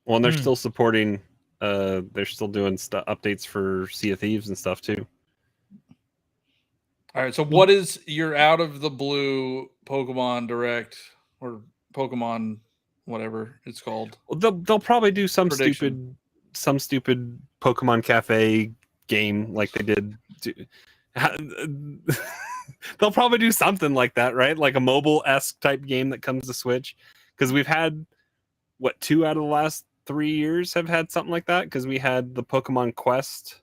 Well, and they're still supporting. They're still doing updates for Sea of Thieves and stuff too. All right. So, what is your out of the blue Pokemon Direct or Pokemon, whatever it's called? Well, they'll probably do some Prediction. stupid Pokemon Cafe game like they did. They'll probably do something like that, right? Like a mobile-esque type game that comes to Switch. Because we've had, 2 out of the last 3 years have had something like that? Because we had the Pokemon Quest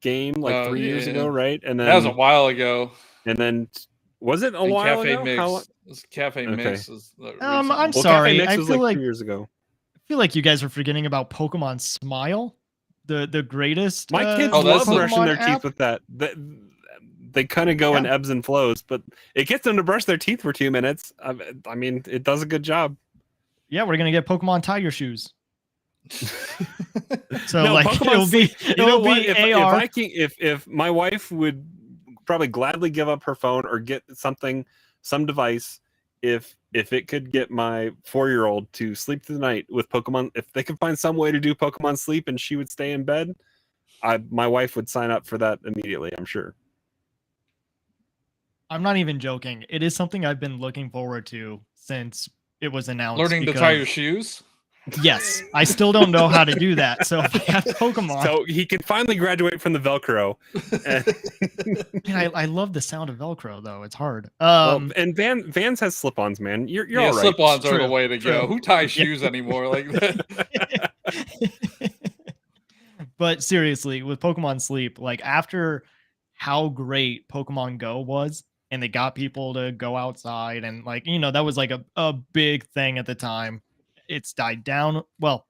game 3 years ago, right? And then that was a while ago. And then was it a while Cafe ago? Mix. Cafe Mix is I'm Well, sorry. Cafe Mix I was feel like 2 years ago. I feel like you guys are forgetting about Pokemon Smile, the greatest. My kids love brushing their teeth with that. They kind of go in ebbs and flows, but it gets them to brush their teeth for 2 minutes. I mean, it does a good job. Yeah, we're gonna get Pokemon Tiger Shoes. So No, like Pokemon it'll be AR. If my wife would probably gladly give up her phone or get some device, if it could get my 4-year-old to sleep through the night with Pokemon, if they could find some way to do Pokemon sleep and she would stay in bed, my wife would sign up for that immediately, I'm sure. I'm not even joking. It is something I've been looking forward to since it was announced. Learning to tie your shoes? Yes. I still don't know how to do that. So if I have Pokemon. So he can finally graduate from the Velcro. Man, I love the sound of Velcro though. It's hard. And Vans has slip-ons, man. You're all right. Slip-ons are the way to go. Who ties shoes anymore like that? But seriously, with Pokemon Sleep, like after how great Pokemon Go was, and they got people to go outside, and like, that was like a big thing at the time. It's died down. Well,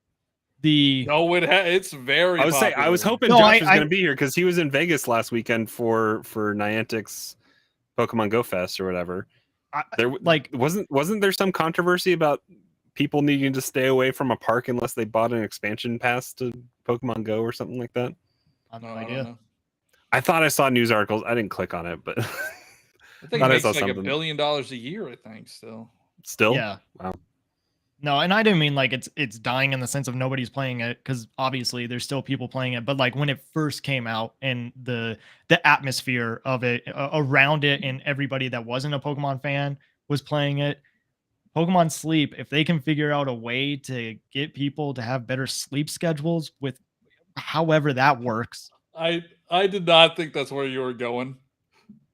it's very popular. I was hoping Josh was going to be here because he was in Vegas last weekend for Niantic's Pokemon Go Fest or whatever. Wasn't there some controversy about people needing to stay away from a park unless they bought an expansion pass to Pokemon Go or something like that? I have no idea. I thought I saw news articles. I didn't click on it, but I think it makes like $1 billion a year. I think still. Yeah. Wow. No, and I didn't mean like it's dying in the sense of nobody's playing it, because obviously there's still people playing it. But like when it first came out and the atmosphere of it around it, and everybody that wasn't a Pokemon fan was playing it. Pokemon Sleep, if they can figure out a way to get people to have better sleep schedules with however that works. I did not think that's where you were going.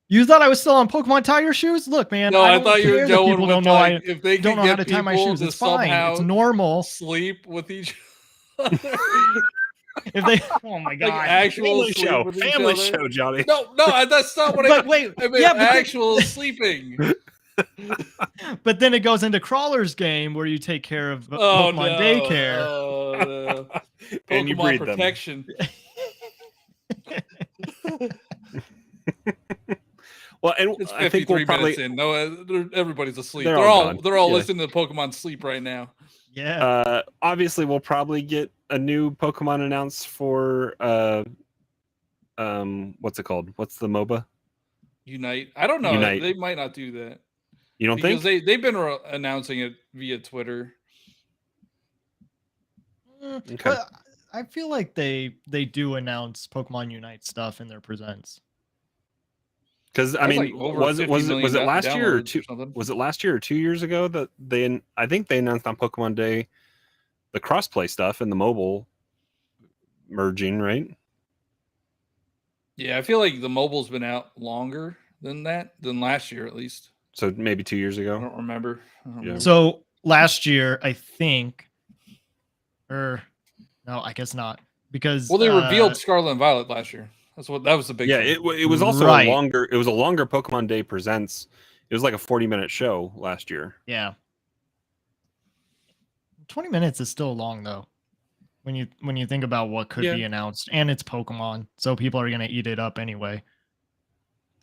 You thought I was still on Pokemon Tie Your Shoes? Look, man. No, I thought you were going people with don't know like, if they don't can know get how to tie my shoes. to It's fine. It's normal. Sleep with each other. If they, oh my god, like actual family show, Johnny. No, that's not what but wait, I mean. Actual sleeping. But then it goes into Crawler's game where you take care of Pokemon daycare. No. And you breed protection. Well, and it's 53 I think we'll minutes in. No, everybody's asleep. They're all listening to Pokemon Sleep right now. Yeah. Obviously, we'll probably get a new Pokemon announced for what's it called? What's the MOBA? Unite. I don't know. Unite. They might not do that. You don't think? Because they've been announcing it via Twitter. Okay. But I feel like they do announce Pokemon Unite stuff in their presents. Because I mean, was it last year or two? Was it last year or 2 years ago that I think they announced on Pokemon Day the crossplay stuff and the mobile merging, right? Yeah, I feel like the mobile's been out longer than last year at least. So maybe 2 years ago. I don't remember. So last year, I think, no, I guess not, because they revealed Scarlet and Violet last year. That was the big. Yeah, thing. it was also a longer. It was a longer Pokemon Day presents. It was like a 40-minute show last year. Yeah. 20 minutes is still long though, when you think about what could be announced, and it's Pokemon, so people are gonna eat it up anyway.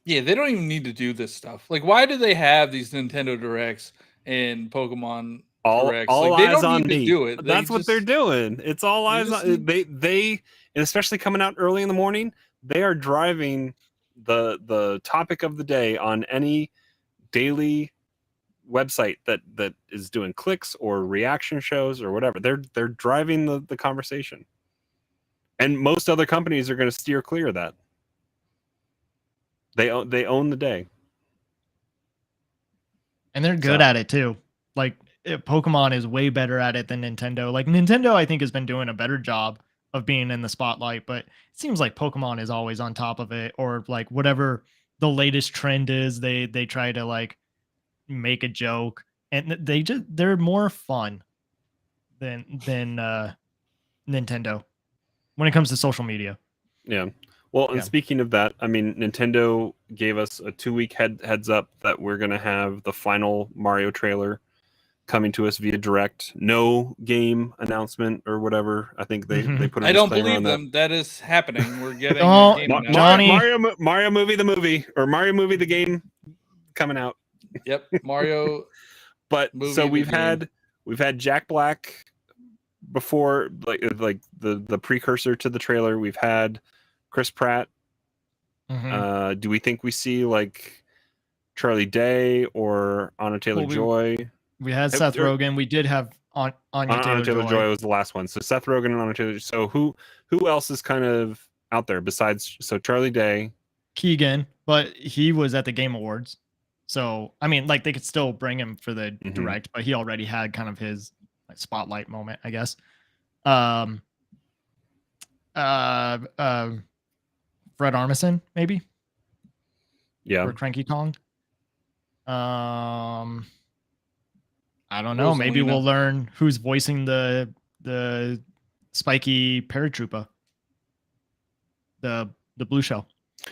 Yeah, they don't even need to do this stuff. Like, why do they have these Nintendo Directs and Pokemon Correct. All Like, they eyes don't on need to me. do it. They That's what they're just- doing. It's all they eyes just on they and especially coming out early in the morning, they are driving the topic of the day on any daily website that is doing clicks or reaction shows or whatever. They're driving the conversation. And most other companies are going to steer clear of that. They own the day. And they're good at it too. Like Pokemon is way better at it than Nintendo. Like Nintendo, I think, has been doing a better job of being in the spotlight, but it seems like Pokemon is always on top of it, or like whatever the latest trend is, they try to like make a joke, and they're more fun than Nintendo when it comes to social media. Yeah. Well, and speaking of that, I mean, Nintendo gave us a 2-week heads up that we're going to have the final Mario trailer coming to us via direct. No game announcement or whatever. I think they put a I don't disclaimer believe on them. That is happening. We're getting Oh, a game announcement. Johnny. Mario movie the movie, or Mario movie the game coming out. Yep, Mario. But movie so the we've game. had Jack Black before, like the precursor to the trailer. We've had Chris Pratt. Do we think we see like Charlie Day or Anna Taylor-Joy? We had Seth Rogen. We did have Anya Taylor-Joy. Was the last one. So Seth Rogen and Anna Taylor. So who else is kind of out there besides Charlie Day? Keegan, but he was at the Game Awards. So I mean, like they could still bring him for the direct, but he already had kind of his spotlight moment, I guess. Fred Armisen, maybe. Yeah. Or Cranky Kong. I don't know. Maybe we'll learn who's voicing the spiky paratrooper. The blue shell.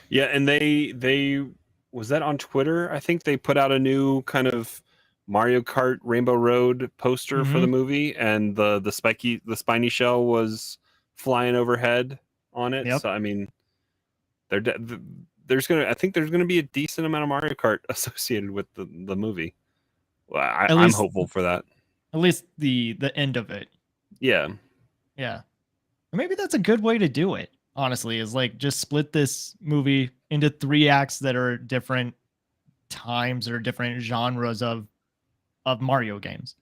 Yeah, and they was that on Twitter? I think they put out a new kind of Mario Kart Rainbow Road poster for the movie, and the spiny shell was flying overhead on it. Yep. So I mean, I think there's gonna be a decent amount of Mario Kart associated with the movie. Well, I'm hopeful for that. At least the end of it. Yeah. Yeah. Maybe that's a good way to do it. Honestly, is like just split this movie into 3 acts that are different times or different genres of Mario games.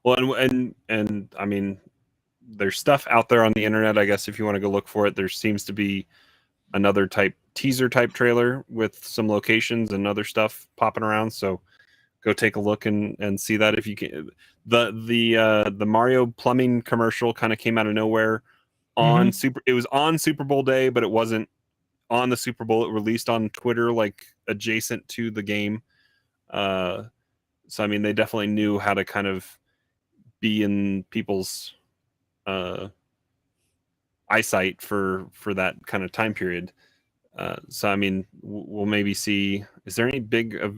Well, and I mean, there's stuff out there on the internet, I guess, if you want to go look for it. There seems to be another teaser type trailer with some locations and other stuff popping around. So go take a look and see that if you can. The Mario plumbing commercial kind of came out of nowhere on it was on Super Bowl day, but it wasn't on the Super Bowl. It released on Twitter, like adjacent to the game. So I mean, they definitely knew how to kind of be in people's eyesight for that kind of time period. So I mean, we'll maybe see. Is there any big of?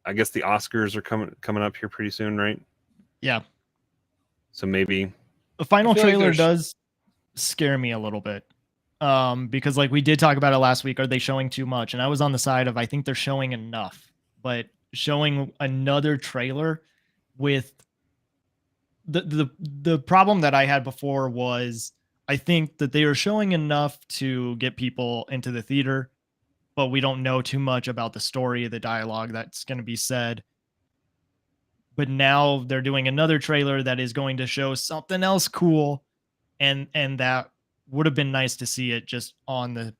I guess the Oscars are coming up here pretty soon, right? Yeah. So maybe the final trailer does scare me a little bit. Because like we did talk about it last week, are they showing too much? And I was on the side of I think they're showing enough, but showing another trailer with the problem that I had before was I think that they were showing enough to get people into the theater, but we don't know too much about the story, the dialogue that's going to be said. But now they're doing another trailer that is going to show something else cool, and that would have been nice to see it just on the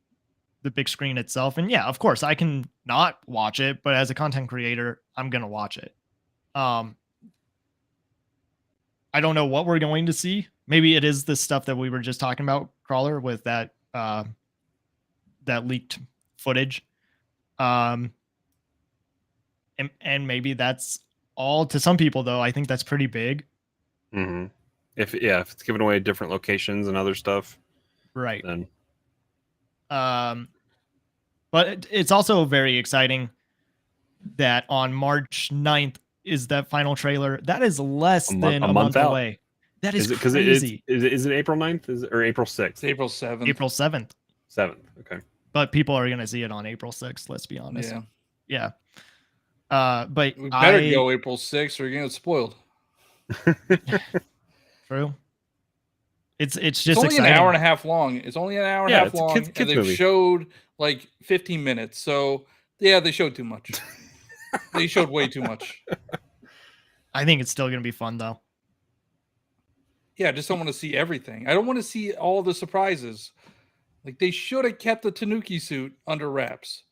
big screen itself. And yeah, of course, I can not watch it, but as a content creator, I'm going to watch it. I don't know what we're going to see. Maybe it is the stuff that we were just talking about, Crawler, with that leaked footage. And maybe that's all to some people, though. I think that's pretty big. If it's giving away different locations and other stuff, right? Then but it's also very exciting that on March 9th is that final trailer. That is less than a month away. That is crazy. Is it April 9th or April 6th? It's April 7th. April 7th. 7th. Okay. But people are going to see it on April 6th. Let's be honest. Yeah. But We better go April 6th or you're gonna get spoiled. True. It's just only exciting. an hour and a half long. It's only an hour and a half long, kids and they've movie. showed like 15 minutes. So yeah, they showed too much. They showed way too much. I think it's still gonna be fun though. Yeah, I just don't want to see everything. I don't want to see all the surprises. Like they should have kept the Tanuki suit under wraps.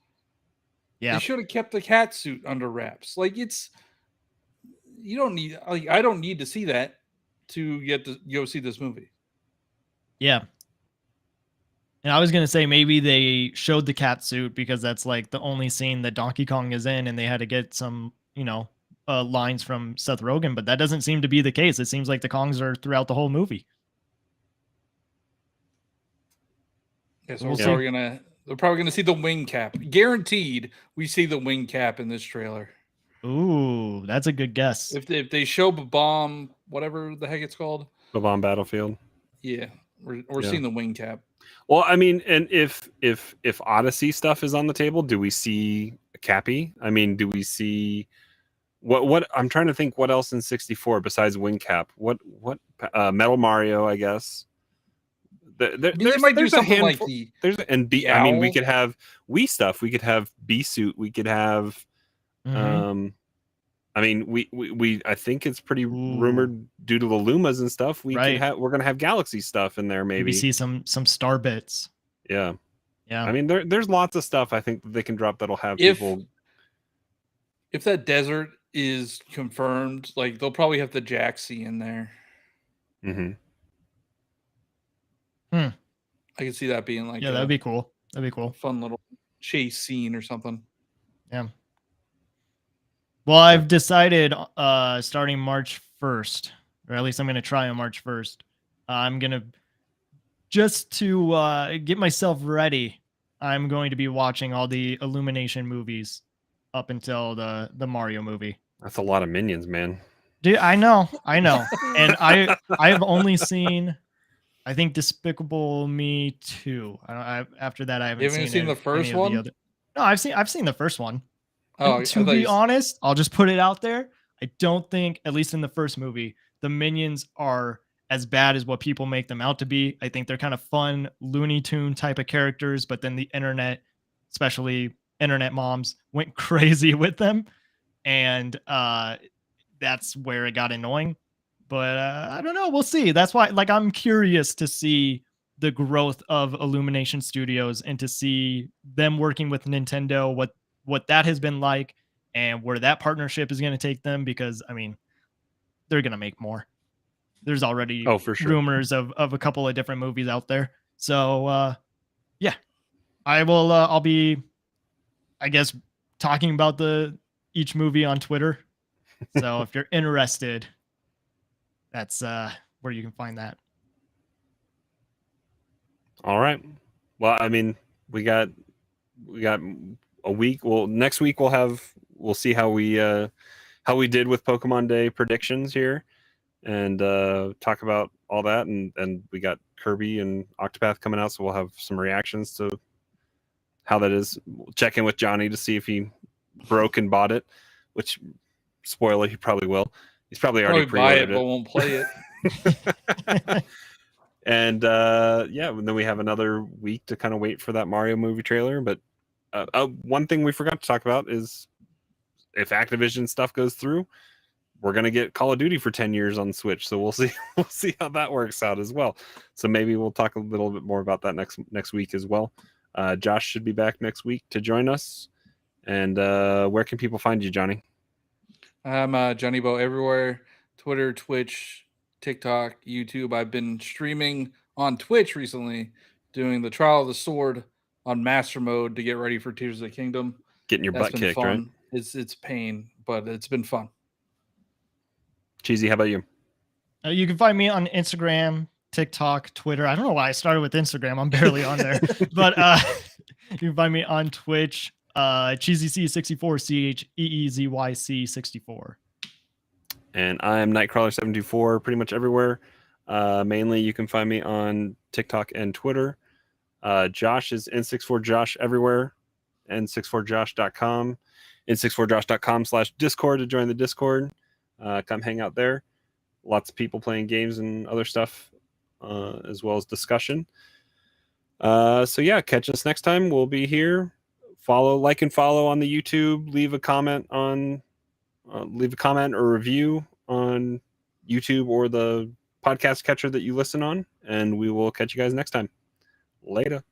Yeah. They should have kept the cat suit under wraps. Like you don't need. Like I don't need to see that to get to go see this movie. Yeah. And I was gonna say maybe they showed the cat suit because that's like the only scene that Donkey Kong is in, and they had to get some, lines from Seth Rogen, but that doesn't seem to be the case. It seems like the Kongs are throughout the whole movie. Yeah, so they're probably gonna see the wing cap. Guaranteed, we see the wing cap in this trailer. Ooh, that's a good guess. If they show Bomb, whatever the heck it's called, Bomb Battlefield. Yeah, we're seeing the wing cap. Well, I mean, and if Odyssey stuff is on the table, do we see Cappy? I mean, do we see what? I'm trying to think what else in 64 besides wing cap. What Metal Mario, I guess. They might do something like I mean, we could have Wii stuff. We could have Bee Suit. We could have. I mean, we I think it's pretty rumored due to the Lumas and stuff. We're gonna have Galaxy stuff in there. Maybe see some star bits. Yeah. I mean, there's lots of stuff I think that they can drop that'll have people. If that desert is confirmed, like they'll probably have the Jaxie in there. I can see that being like that'd be cool. That'd be cool. Fun little chase scene or something. Yeah. Well, I've decided starting March 1st, or at least I'm going to try on March 1st. I'm going to, just to get myself ready, I'm going to be watching all the Illumination movies up until the Mario movie. That's a lot of Minions, man. Dude, I know. And I've only seen, I think, Despicable Me 2. After that, I haven't seen the first one. No, I've seen the first one. Oh, to be honest, I'll just put it out there. I don't think, at least in the first movie, the Minions are as bad as what people make them out to be. I think they're kind of fun, Looney Tune type of characters, but then the internet, especially internet moms, went crazy with them. And that's where it got annoying. But I don't know. We'll see. That's why, like, I'm curious to see the growth of Illumination Studios and to see them working with Nintendo, what that has been like and where that partnership is going to take them, because I mean, they're going to make more. There's already for sure. rumors of a couple of different movies out there. So yeah, I'll be, I guess, talking about each movie on Twitter. So if you're interested, that's where you can find that. All right. Well, I mean, we got a week. Well, next week we'll see how we did with Pokemon Day predictions here, and talk about all that. And we got Kirby and Octopath coming out, so we'll have some reactions to how that is. We'll check in with Johnny to see if he broke and bought it, which, spoiler, he probably will. He's probably already pre-ordered it, but won't play it. And and then we have another week to kind of wait for that Mario movie trailer. But one thing we forgot to talk about is if Activision stuff goes through, we're gonna get Call of Duty for 10 years on Switch. So we'll see how that works out as well. So maybe we'll talk a little bit more about that next week as well. Josh should be back next week to join us. And where can people find you, Johnny? I'm Johnny Bo everywhere: Twitter, Twitch, TikTok, YouTube. I've been streaming on Twitch recently, doing the Trial of the Sword on Master Mode to get ready for Tears of the Kingdom. Getting your butt kicked, fun. Right? It's pain, but it's been fun. Cheesy, how about you? You can find me on Instagram, TikTok, Twitter. I don't know why I started with Instagram. I'm barely on there. But you can find me on Twitch, CheezyC64, CheezyC64. And I'm Nightcrawler724 pretty much everywhere. Mainly you can find me on TikTok and Twitter. Josh is N64Josh everywhere, N64Josh.com. n64josh.com/discord to join the Discord. Come hang out there. Lots of people playing games and other stuff, as well as discussion. So yeah, catch us next time. We'll be here. Like and follow on the YouTube. Leave a comment or review on YouTube or the podcast catcher that you listen on, and we will catch you guys next time. Later.